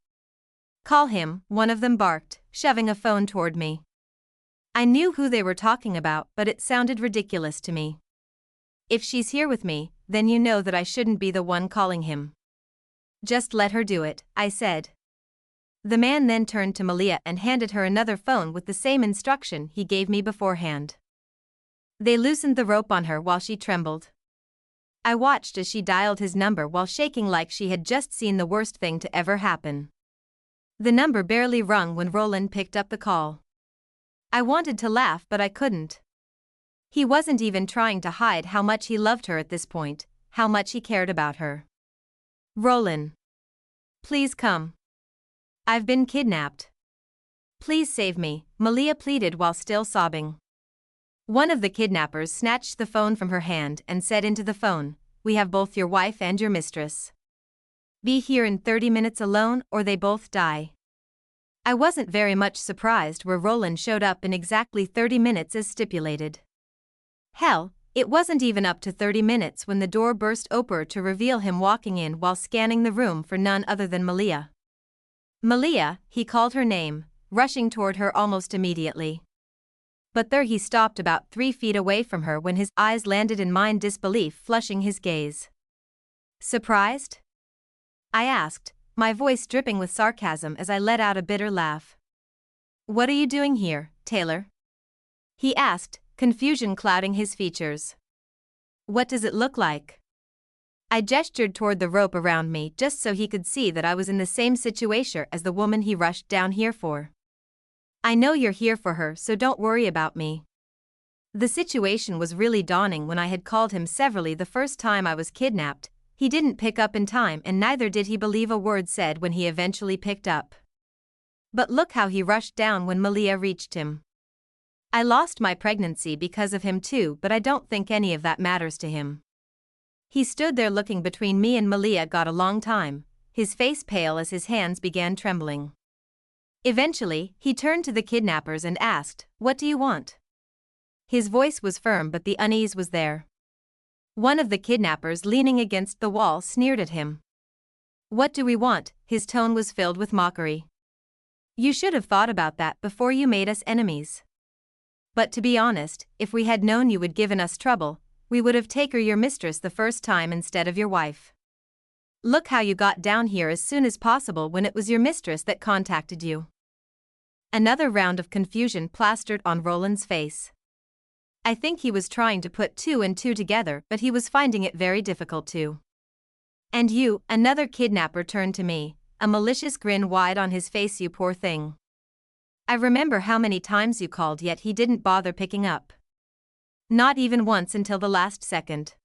Call him, one of them barked, shoving a phone toward me. I knew who they were talking about, but it sounded ridiculous to me. If she's here with me, then you know that I shouldn't be the one calling him. Just let her do it, I said. The man then turned to Malia and handed her another phone with the same instruction he gave me beforehand. They loosened the rope on her while she trembled. I watched as she dialed his number while shaking like she had just seen the worst thing to ever happen. The number barely rung when Rolan picked up the call. I wanted to laugh but I couldn't. He wasn't even trying to hide how much he loved her at this point, how much he cared about her. Rolan. Please come. I've been kidnapped. Please save me, Malia pleaded while still sobbing. One of the kidnappers snatched the phone from her hand and said into the phone, "We have both your wife and your mistress. Be here in 30 minutes alone or they both die." I wasn't very much surprised where Rolan showed up in exactly 30 minutes as stipulated. Hell, it wasn't even up to 30 minutes when the door burst open to reveal him walking in while scanning the room for none other than Malia. Malia, he called her name, rushing toward her almost immediately. But there he stopped about 3 feet away from her when his eyes landed in mine, disbelief flushing his gaze. "Surprised?" I asked, my voice dripping with sarcasm as I let out a bitter laugh. "What are you doing here, Taylor?" he asked, confusion clouding his features. "What does it look like?" I gestured toward the rope around me just so he could see that I was in the same situation as the woman he rushed down here for. "I know you're here for her, so don't worry about me." The situation was really dawning when I had called him severally the first time I was kidnapped. He didn't pick up in time and neither did he believe a word said when he eventually picked up. But look how he rushed down when Malia reached him. I lost my pregnancy because of him too, but I don't think any of that matters to him. He stood there looking between me and Malia got a long time, his face pale as his hands began trembling. Eventually, he turned to the kidnappers and asked, "What do you want?" His voice was firm but the unease was there. One of the kidnappers leaning against the wall sneered at him. "What do we want?" His tone was filled with mockery. "You should have thought about that before you made us enemies. But to be honest, if we had known you would given us trouble, we would have taken your mistress the first time instead of your wife. Look how you got down here as soon as possible when it was your mistress that contacted you." Another round of confusion plastered on Roland's face. I think he was trying to put 2 and 2 together, but he was finding it very difficult to. "And you," another kidnapper turned to me, a malicious grin wide on his face. "You poor thing. I remember how many times you called yet he didn't bother picking up. Not even once until the last second.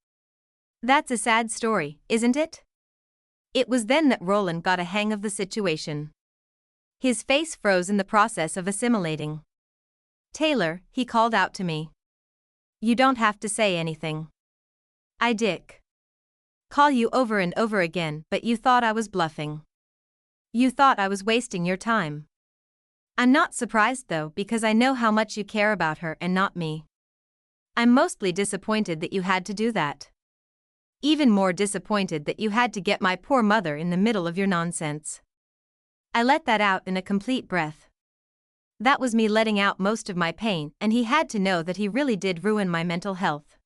That's a sad story, isn't it?" It was then that Rolan got a hang of the situation. His face froze in the process of assimilating. "Taylor," he called out to me. "You don't have to say anything. I dick. Call you over and over again, but you thought I was bluffing. You thought I was wasting your time. I'm not surprised though, because I know how much you care about her and not me. I'm mostly disappointed that you had to do that. Even more disappointed that you had to get my poor mother in the middle of your nonsense." I let that out in a complete breath. That was me letting out most of my pain, and he had to know that he really did ruin my mental health.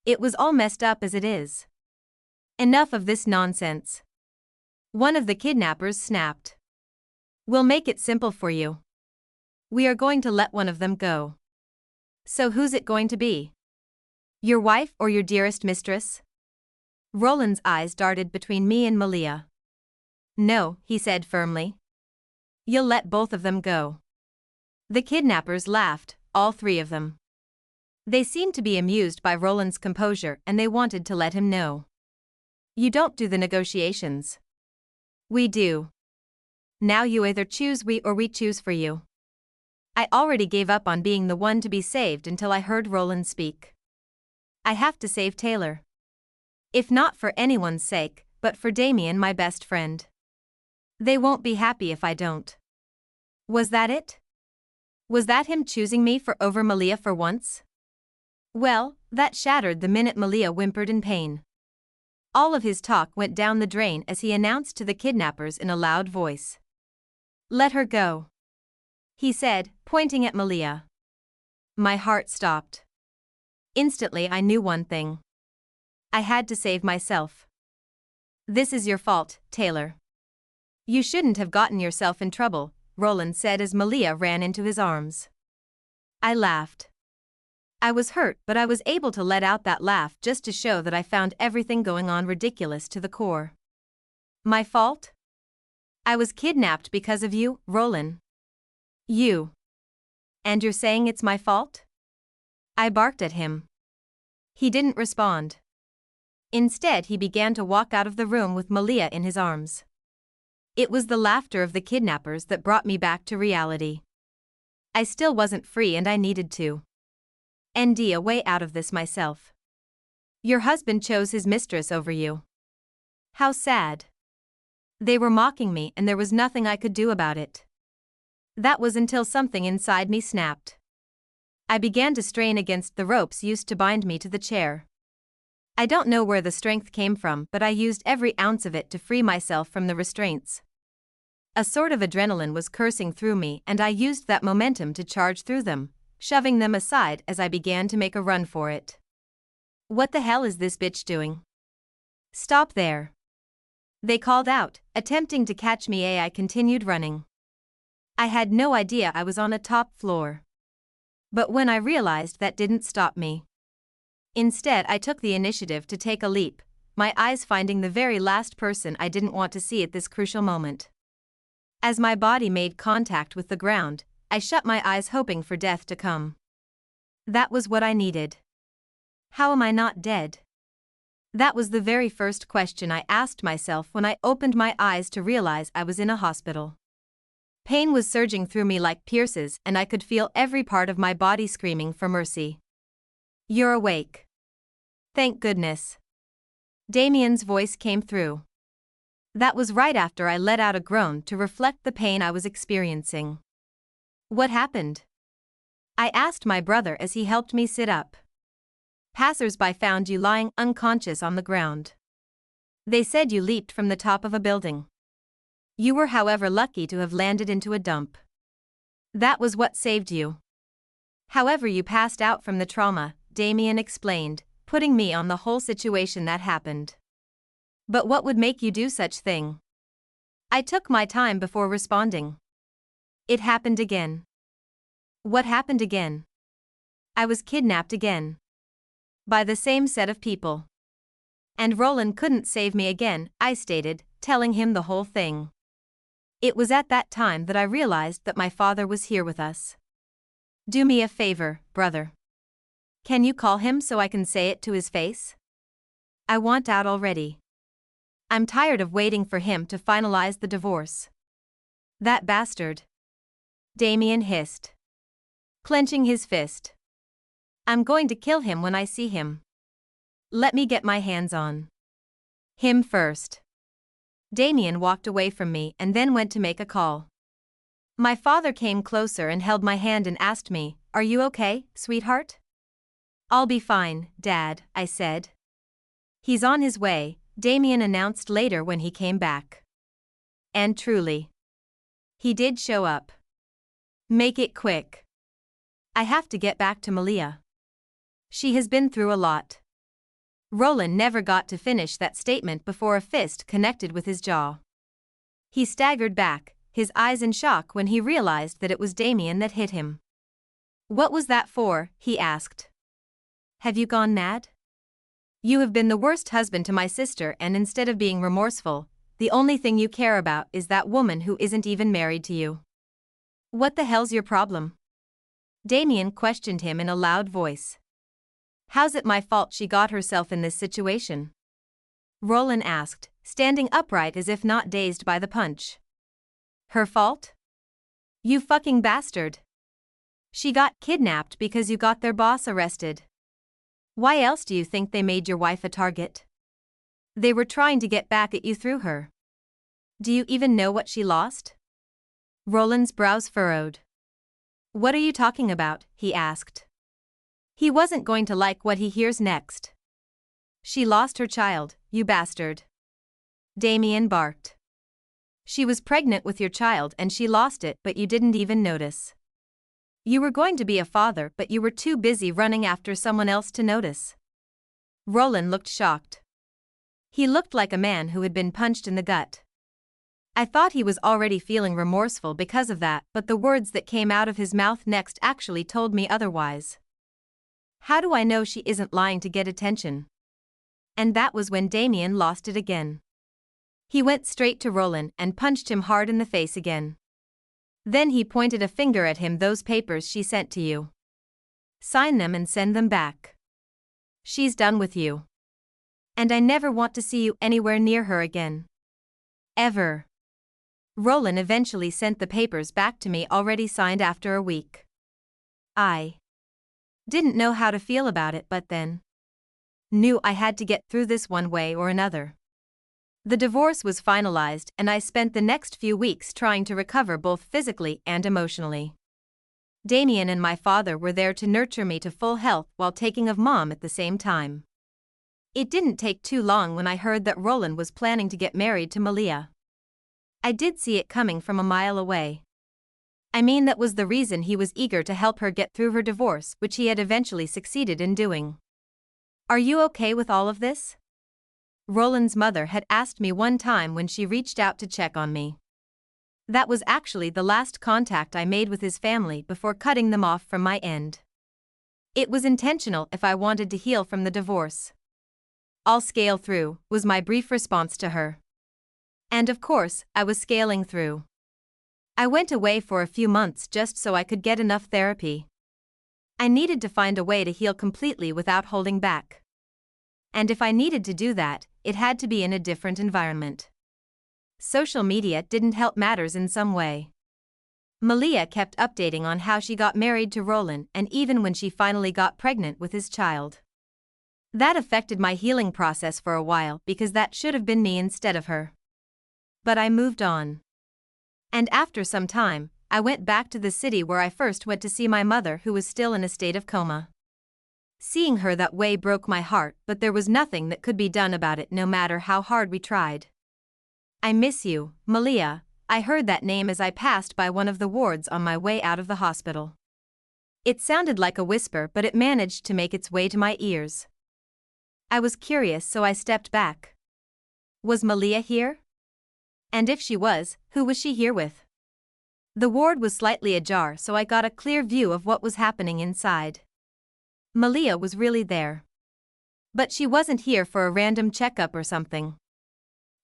It was all messed up as it is. "Enough of this nonsense." One of the kidnappers snapped. "We'll make it simple for you. We are going to let one of them go." "So who's it going to be? Your wife or your dearest mistress?" Roland's eyes darted between me and Malia. "No," he said firmly. "You'll let both of them go." The kidnappers laughed, all 3 of them. They seemed to be amused by Roland's composure and they wanted to let him know. "You don't do the negotiations." "We do. Now you either choose we or we choose for you." I already gave up on being the one to be saved until I heard Roland speak. "I have to save Taylor. If not for anyone's sake, but for Damien, my best friend. They won't be happy if I don't." Was that it? Was that him choosing me for over Malia for once? Well, that shattered the minute Malia whimpered in pain. All of his talk went down the drain as he announced to the kidnappers in a loud voice. "Let her go," he said, pointing at Malia. My heart stopped. Instantly I knew one thing. I had to save myself. "This is your fault, Taylor. You shouldn't have gotten yourself in trouble," Roland said as Malia ran into his arms. I laughed. I was hurt, but I was able to let out that laugh just to show that I found everything going on ridiculous to the core. "My fault? I was kidnapped because of you, Rolan. You. And you're saying it's my fault?" I barked at him. He didn't respond. Instead, he began to walk out of the room with Malia in his arms. It was the laughter of the kidnappers that brought me back to reality. I still wasn't free and I needed to. a way out of this myself. Your husband chose his mistress over you. How sad. They were mocking me and there was nothing I could do about it. That was until something inside me snapped. I began to strain against the ropes used to bind me to the chair. I don't know where the strength came from, but I used every ounce of it to free myself from the restraints. A sort of adrenaline was coursing through me and I used that momentum to charge through them, shoving them aside as I began to make a run for it. What the hell is this bitch doing? Stop there. They called out, attempting to catch me. I continued running. I had no idea I was on a top floor. But when I realized, that didn't stop me. Instead, I took the initiative to take a leap, my eyes finding the very last person I didn't want to see at this crucial moment. As my body made contact with the ground, I shut my eyes hoping for death to come. That was what I needed. How am I not dead? That was the very first question I asked myself when I opened my eyes to realize I was in a hospital. Pain was surging through me like pierces and I could feel every part of my body screaming for mercy. You're awake. Thank goodness. Damien's voice came through. That was right after I let out a groan to reflect the pain I was experiencing. What happened? I asked my brother as he helped me sit up. Passers-by found you lying unconscious on the ground. They said you leaped from the top of a building. You were, however, lucky to have landed into a dump. That was what saved you. However, you passed out from the trauma, Damien explained, putting me on the whole situation that happened. But what would make you do such thing? I took my time before responding. It happened again. What happened again? I was kidnapped again. By the same set of people. And Rolan couldn't save me again, I stated, telling him the whole thing. It was at that time that I realized that my father was here with us. Do me a favor, brother. Can you call him so I can say it to his face? I want out already. I'm tired of waiting for him to finalize the divorce. That bastard. Damien hissed, clenching his fist. I'm going to kill him when I see him. Let me get my hands on him first. Damien walked away from me and then went to make a call. My father came closer and held my hand and asked me, "Are you okay, sweetheart?" "I'll be fine, Dad," I said. "He's on his way," Damien announced later when he came back. And truly, he did show up. Make it quick. I have to get back to Malia. She has been through a lot. Rolan never got to finish that statement before a fist connected with his jaw. He staggered back, his eyes in shock when he realized that it was Damien that hit him. "What was that for?" he asked. "Have you gone mad? You have been the worst husband to my sister, and instead of being remorseful, the only thing you care about is that woman who isn't even married to you. What the hell's your problem?" Damien questioned him in a loud voice. "How's it my fault she got herself in this situation?" Rolan asked, standing upright as if not dazed by the punch. "Her fault? You fucking bastard. She got kidnapped because you got their boss arrested. Why else do you think they made your wife a target? They were trying to get back at you through her. Do you even know what she lost?" Rolan's brows furrowed. "What are you talking about?" he asked. He wasn't going to like what he hears next. "She lost her child, you bastard." Damien barked. "She was pregnant with your child and she lost it, but you didn't even notice. You were going to be a father, but you were too busy running after someone else to notice." Rolan looked shocked. He looked like a man who had been punched in the gut. I thought he was already feeling remorseful because of that, but the words that came out of his mouth next actually told me otherwise. How do I know she isn't lying to get attention? And that was when Damien lost it again. He went straight to Rolan and punched him hard in the face again. Then he pointed a finger at him. "Those papers she sent to you. Sign them and send them back. She's done with you. And I never want to see you anywhere near her again. Ever." Rolan eventually sent the papers back to me already signed after a week. I Didn't know how to feel about it, but then knew I had to get through this one way or another. The divorce was finalized, and I spent the next few weeks trying to recover both physically and emotionally. Damien and my father were there to nurture me to full health while taking of Mom at the same time. It didn't take too long when I heard that Rolan was planning to get married to Malia. I did see it coming from a mile away. I mean, that was the reason he was eager to help her get through her divorce, which he had eventually succeeded in doing. "Are you okay with all of this?" Rolan's mother had asked me one time when she reached out to check on me. That was actually the last contact I made with his family before cutting them off from my end. It was intentional if I wanted to heal from the divorce. "I'll scale through," was my brief response to her. And of course, I was scaling through. I went away for a few months just so I could get enough therapy. I needed to find a way to heal completely without holding back. And if I needed to do that, it had to be in a different environment. Social media didn't help matters in some way. Malia kept updating on how she got married to Rolan, and even when she finally got pregnant with his child. That affected my healing process for a while because that should have been me instead of her. But I moved on. And after some time, I went back to the city where I first went to see my mother, who was still in a state of coma. Seeing her that way broke my heart, but there was nothing that could be done about it no matter how hard we tried. "I miss you, Malia," I heard that name as I passed by one of the wards on my way out of the hospital. It sounded like a whisper, but it managed to make its way to my ears. I was curious, so I stepped back. Was Malia here? And if she was, who was she here with? The ward was slightly ajar, so I got a clear view of what was happening inside. Malia was really there. But she wasn't here for a random checkup or something.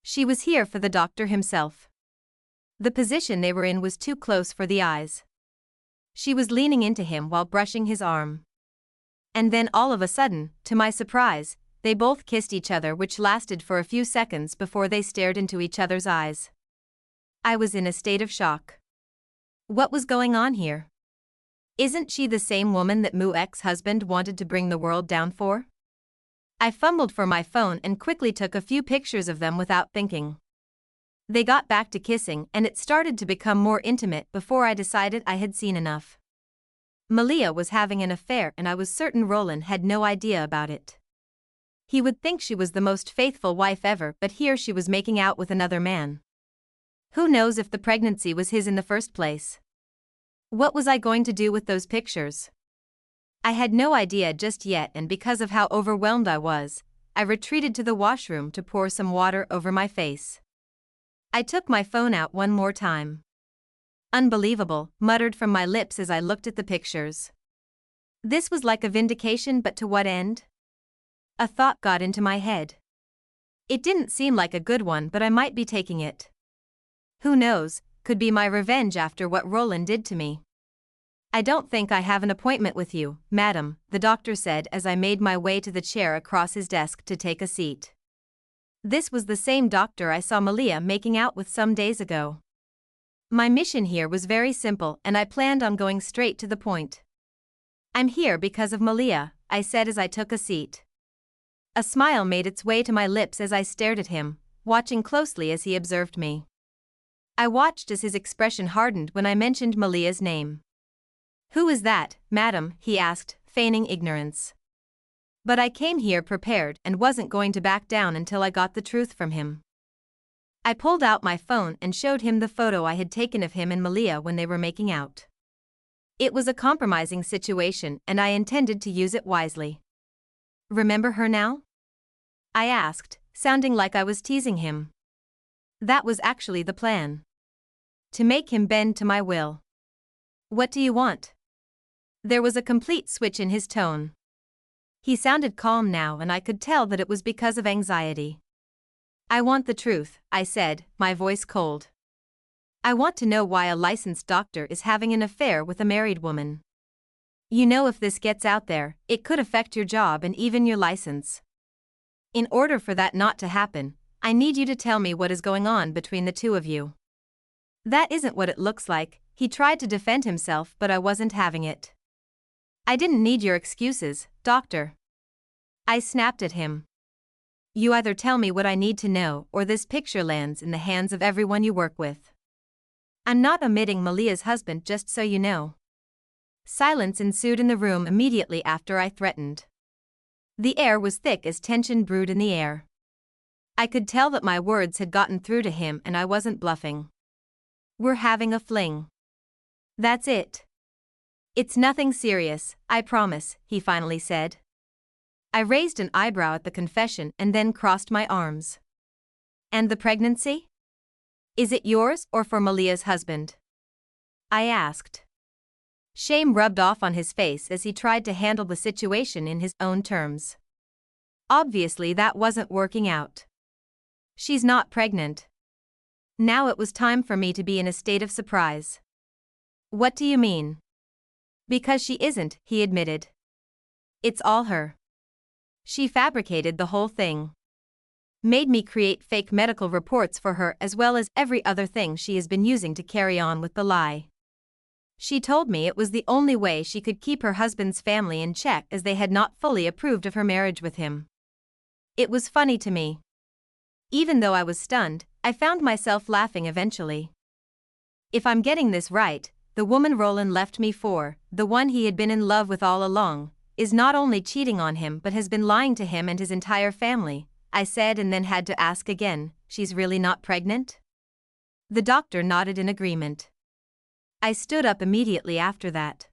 She was here for the doctor himself. The position they were in was too close for the eyes. She was leaning into him while brushing his arm. And then all of a sudden, to my surprise, they both kissed each other, which lasted for a few seconds before they stared into each other's eyes. I was in a state of shock. What was going on here? Isn't she the same woman that Mu's ex-husband wanted to bring the world down for? I fumbled for my phone and quickly took a few pictures of them without thinking. They got back to kissing, and it started to become more intimate before I decided I had seen enough. Malia was having an affair, and I was certain Rolan had no idea about it. He would think she was the most faithful wife ever, but here she was making out with another man. Who knows if the pregnancy was his in the first place? What was I going to do with those pictures? I had no idea just yet, and because of how overwhelmed I was, I retreated to the washroom to pour some water over my face. I took my phone out one more time. "Unbelievable," muttered from my lips as I looked at the pictures. This was like a vindication, but to what end? A thought got into my head. It didn't seem like a good one, but I might be taking it. Who knows, could be my revenge after what Rolan did to me. "I don't think I have an appointment with you, madam," the doctor said as I made my way to the chair across his desk to take a seat. This was the same doctor I saw Malia making out with some days ago. My mission here was very simple, and I planned on going straight to the point. "I'm here because of Malia," I said as I took a seat. A smile made its way to my lips as I stared at him, watching closely as he observed me. I watched as his expression hardened when I mentioned Malia's name. "Who is that, madam?" he asked, feigning ignorance. But I came here prepared and wasn't going to back down until I got the truth from him. I pulled out my phone and showed him the photo I had taken of him and Malia when they were making out. It was a compromising situation, and I intended to use it wisely. "Remember her now?" I asked, sounding like I was teasing him. That was actually the plan. To make him bend to my will. "What do you want?" There was a complete switch in his tone. He sounded calm now, and I could tell that it was because of anxiety. "I want the truth," I said, my voice cold. "I want to know why a licensed doctor is having an affair with a married woman. You know, if this gets out there, it could affect your job and even your license. In order for that not to happen, I need you to tell me what is going on between the two of you." "That isn't what it looks like," he tried to defend himself, but I wasn't having it. I didn't need your excuses, doctor. I snapped at him. You either tell me what I need to know or this picture lands in the hands of everyone you work with. I'm not omitting Malia's husband, just so you know. Silence ensued in the room immediately after I threatened. The air was thick as tension brewed in the air. I could tell that my words had gotten through to him and I wasn't bluffing. We're having a fling. That's it. It's nothing serious, I promise, he finally said. I raised an eyebrow at the confession and then crossed my arms. And the pregnancy? Is it yours or for Malia's husband? I asked. Shame rubbed off on his face as he tried to handle the situation in his own terms. Obviously that wasn't working out. She's not pregnant. Now it was time for me to be in a state of surprise. What do you mean? Because she isn't, he admitted. It's all her. She fabricated the whole thing. Made me create fake medical reports for her as well as every other thing she has been using to carry on with the lie. She told me it was the only way she could keep her husband's family in check as they had not fully approved of her marriage with him. It was funny to me. Even though I was stunned, I found myself laughing eventually. If I'm getting this right, the woman Rolan left me for, the one he had been in love with all along, is not only cheating on him but has been lying to him and his entire family, I said and then had to ask again, she's really not pregnant? The doctor nodded in agreement. I stood up immediately after that.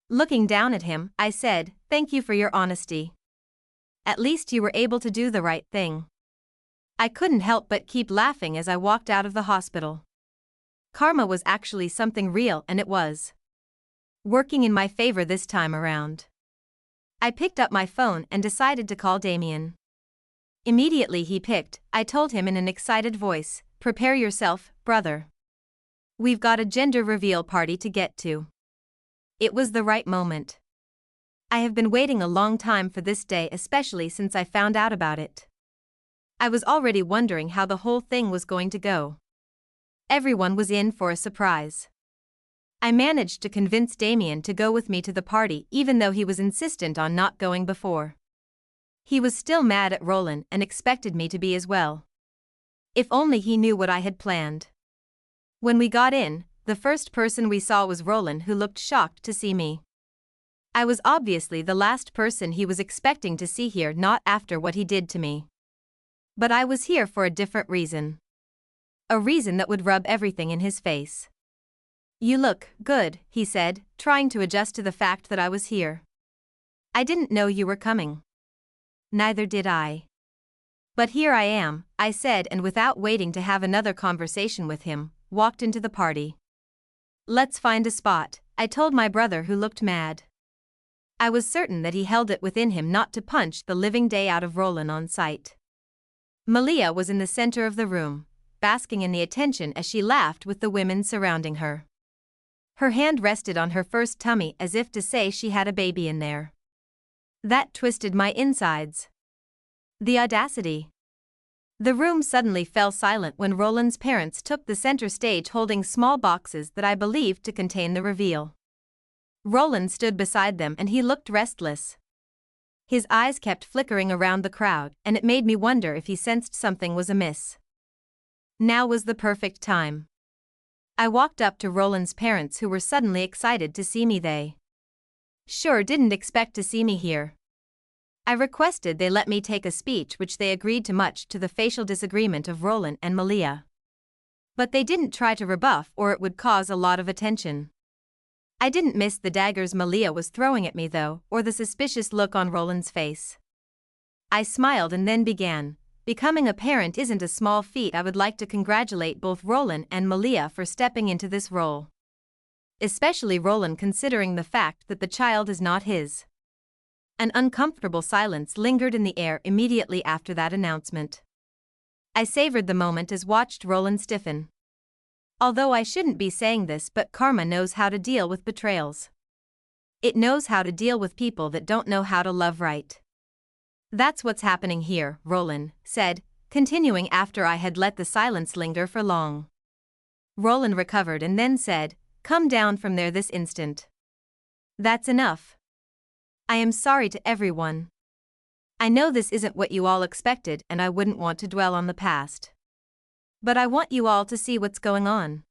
Looking down at him, I said, thank you for your honesty. At least you were able to do the right thing. I couldn't help but keep laughing as I walked out of the hospital. Karma was actually something real and it was working in my favor this time around. I picked up my phone and decided to call Damien. Immediately he picked, I told him in an excited voice, prepare yourself, brother. We've got a gender reveal party to get to. It was the right moment. I have been waiting a long time for this day, especially since I found out about it. I was already wondering how the whole thing was going to go. Everyone was in for a surprise. I managed to convince Damien to go with me to the party even though he was insistent on not going before. He was still mad at Rolan and expected me to be as well. If only he knew what I had planned. When we got in, the first person we saw was Rolan, who looked shocked to see me. I was obviously the last person he was expecting to see here, not after what he did to me. But I was here for a different reason. A reason that would rub everything in his face. You look good, he said, trying to adjust to the fact that I was here. I didn't know you were coming. Neither did I. But here I am, I said, and without waiting to have another conversation with him, walked into the party. Let's find a spot, I told my brother, who looked mad. I was certain that he held it within him not to punch the living day out of Rolan on sight. Malia was in the center of the room, basking in the attention as she laughed with the women surrounding her. Her hand rested on her first tummy as if to say she had a baby in there. That twisted my insides. The audacity. The room suddenly fell silent when Rolan's parents took the center stage holding small boxes that I believed to contain the reveal. Rolan stood beside them and he looked restless. His eyes kept flickering around the crowd, and it made me wonder if he sensed something was amiss. Now was the perfect time. I walked up to Rolan's parents, who were suddenly excited to see me. They sure didn't expect to see me here. I requested they let me take a speech, which they agreed to, much to the facial disagreement of Rolan and Malia. But they didn't try to rebuff, or it would cause a lot of attention. I didn't miss the daggers Malia was throwing at me though, or the suspicious look on Rolan's face. I smiled and then began. Becoming a parent isn't a small feat. I would like to congratulate both Rolan and Malia for stepping into this role. Especially Rolan, considering the fact that the child is not his. An uncomfortable silence lingered in the air immediately after that announcement. I savored the moment as watched Rolan stiffen. Although I shouldn't be saying this, but karma knows how to deal with betrayals. It knows how to deal with people that don't know how to love right. That's what's happening here, Rolan said, continuing after I had let the silence linger for long. Rolan recovered and then said, come down from there this instant. That's enough. I am sorry to everyone. I know this isn't what you all expected and I wouldn't want to dwell on the past. But I want you all to see what's going on.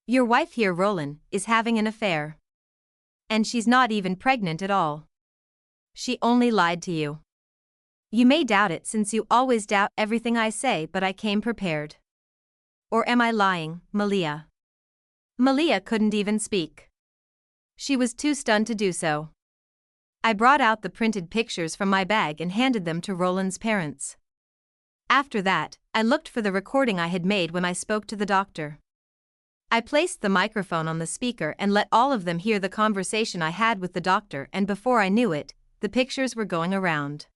Your wife here, Rolan, is having an affair. And she's not even pregnant at all. She only lied to you. You may doubt it since you always doubt everything I say, but I came prepared. Or am I lying, Malia? Malia couldn't even speak. She was too stunned to do so. I brought out the printed pictures from my bag and handed them to Roland's parents. After that, I looked for the recording I had made when I spoke to the doctor. I placed the microphone on the speaker and let all of them hear the conversation I had with the doctor, and before I knew it, the pictures were going around.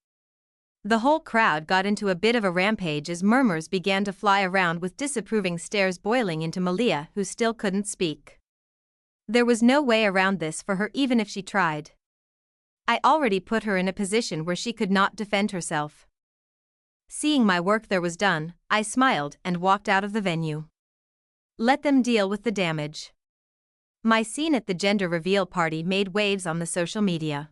The whole crowd got into a bit of a rampage as murmurs began to fly around with disapproving stares boiling into Malia, who still couldn't speak. There was no way around this for her even if she tried. I already put her in a position where she could not defend herself. Seeing my work there was done, I smiled and walked out of the venue. Let them deal with the damage. My scene at the gender reveal party made waves on the social media.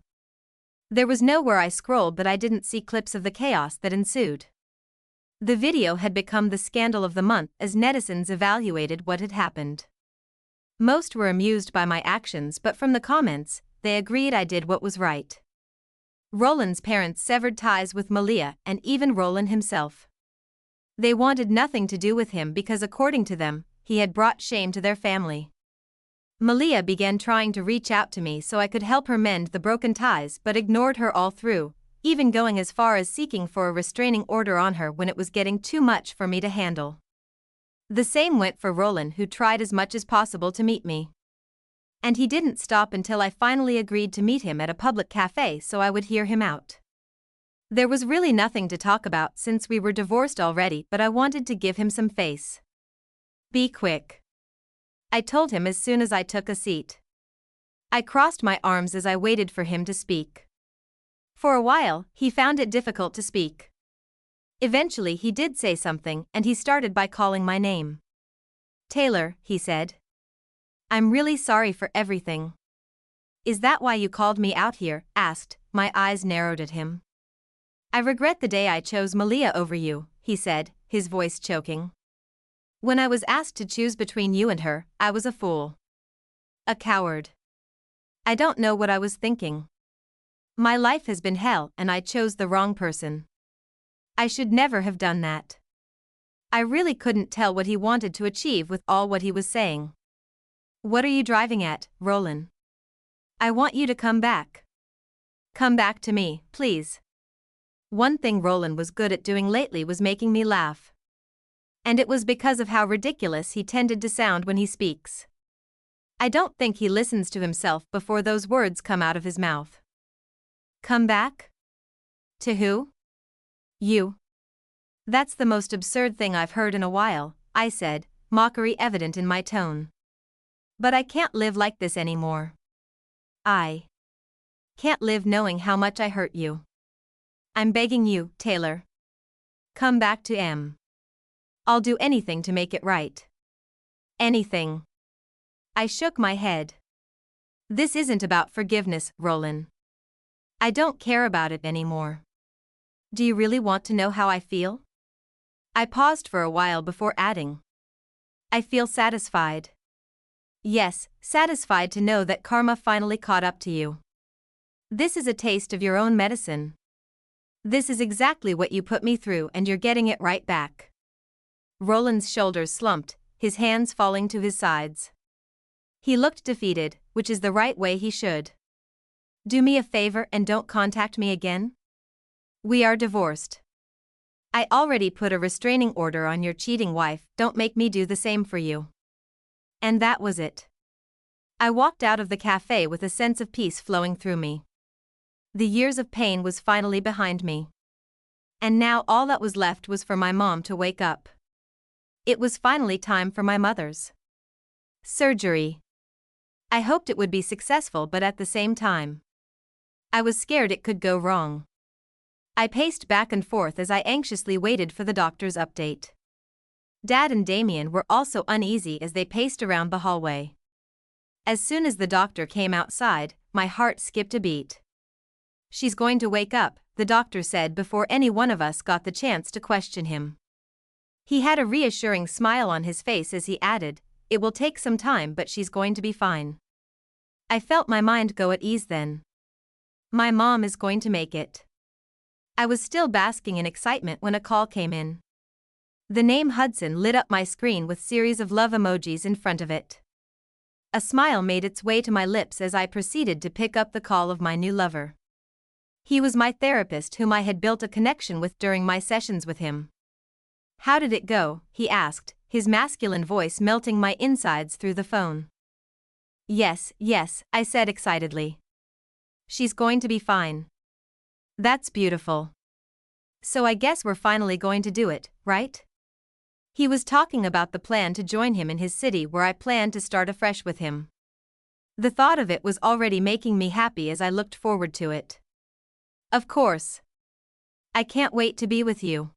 There was nowhere I scrolled but I didn't see clips of the chaos that ensued. The video had become the scandal of the month as netizens evaluated what had happened. Most were amused by my actions, but from the comments, they agreed I did what was right. Roland's parents severed ties with Malia and even Rolan himself. They wanted nothing to do with him because, according to them, he had brought shame to their family. Malia began trying to reach out to me so I could help her mend the broken ties, but ignored her all through, even going as far as seeking for a restraining order on her when it was getting too much for me to handle. The same went for Rolan, who tried as much as possible to meet me. And he didn't stop until I finally agreed to meet him at a public cafe so I would hear him out. There was really nothing to talk about since we were divorced already, but I wanted to give him some face. Be quick, I told him as soon as I took a seat. I crossed my arms as I waited for him to speak. For a while, he found it difficult to speak. Eventually he did say something, and he started by calling my name. Taylor, he said. I'm really sorry for everything. Is that why you called me out here? Asked, my eyes narrowed at him. I regret the day I chose Malia over you, he said, his voice choking. When I was asked to choose between you and her, I was a fool. A coward. I don't know what I was thinking. My life has been hell and I chose the wrong person. I should never have done that. I really couldn't tell what he wanted to achieve with all what he was saying. What are you driving at, Rolan? I want you to come back. Come back to me, please. One thing Rolan was good at doing lately was making me laugh. And it was because of how ridiculous he tended to sound when he speaks. I don't think he listens to himself before those words come out of his mouth. Come back? To who? You. That's the most absurd thing I've heard in a while, I said, mockery evident in my tone. But I can't live like this anymore. I can't live knowing how much I hurt you. I'm begging you, Taylor. Come back to M. I'll do anything to make it right. Anything. I shook my head. This isn't about forgiveness, Rolan. I don't care about it anymore. Do you really want to know how I feel? I paused for a while before adding. I feel satisfied. Yes, satisfied to know that karma finally caught up to you. This is a taste of your own medicine. This is exactly what you put me through and you're getting it right back. Roland's shoulders slumped, his hands falling to his sides. He looked defeated, which is the right way he should. Do me a favor and don't contact me again? We are divorced. I already put a restraining order on your cheating wife, don't make me do the same for you. And that was it. I walked out of the cafe with a sense of peace flowing through me. The years of pain was finally behind me. And now all that was left was for my mom to wake up. It was finally time for my mother's surgery. I hoped it would be successful, but at the same time, I was scared it could go wrong. I paced back and forth as I anxiously waited for the doctor's update. Dad and Damien were also uneasy as they paced around the hallway. As soon as the doctor came outside, my heart skipped a beat. She's going to wake up, the doctor said before any one of us got the chance to question him. He had a reassuring smile on his face as he added, "It will take some time, but she's going to be fine." I felt my mind go at ease then. My mom is going to make it. I was still basking in excitement when a call came in. The name Hudson lit up my screen with series of love emojis in front of it. A smile made its way to my lips as I proceeded to pick up the call of my new lover. He was my therapist whom I had built a connection with during my sessions with him. "How did it go?" he asked, his masculine voice melting my insides through the phone. Yes, I said excitedly. "She's going to be fine." "That's beautiful. So I guess we're finally going to do it, right?" He was talking about the plan to join him in his city where I planned to start afresh with him. The thought of it was already making me happy as I looked forward to it. "Of course. I can't wait to be with you."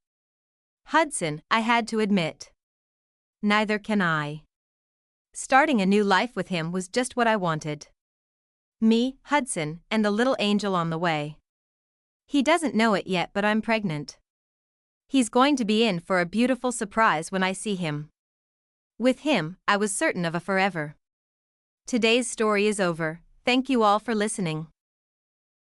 "Hudson," I had to admit. "Neither can I." Starting a new life with him was just what I wanted. Me, Hudson, and the little angel on the way. He doesn't know it yet, but I'm pregnant. He's going to be in for a beautiful surprise when I see him. With him, I was certain of a forever. Today's story is over. Thank you all for listening.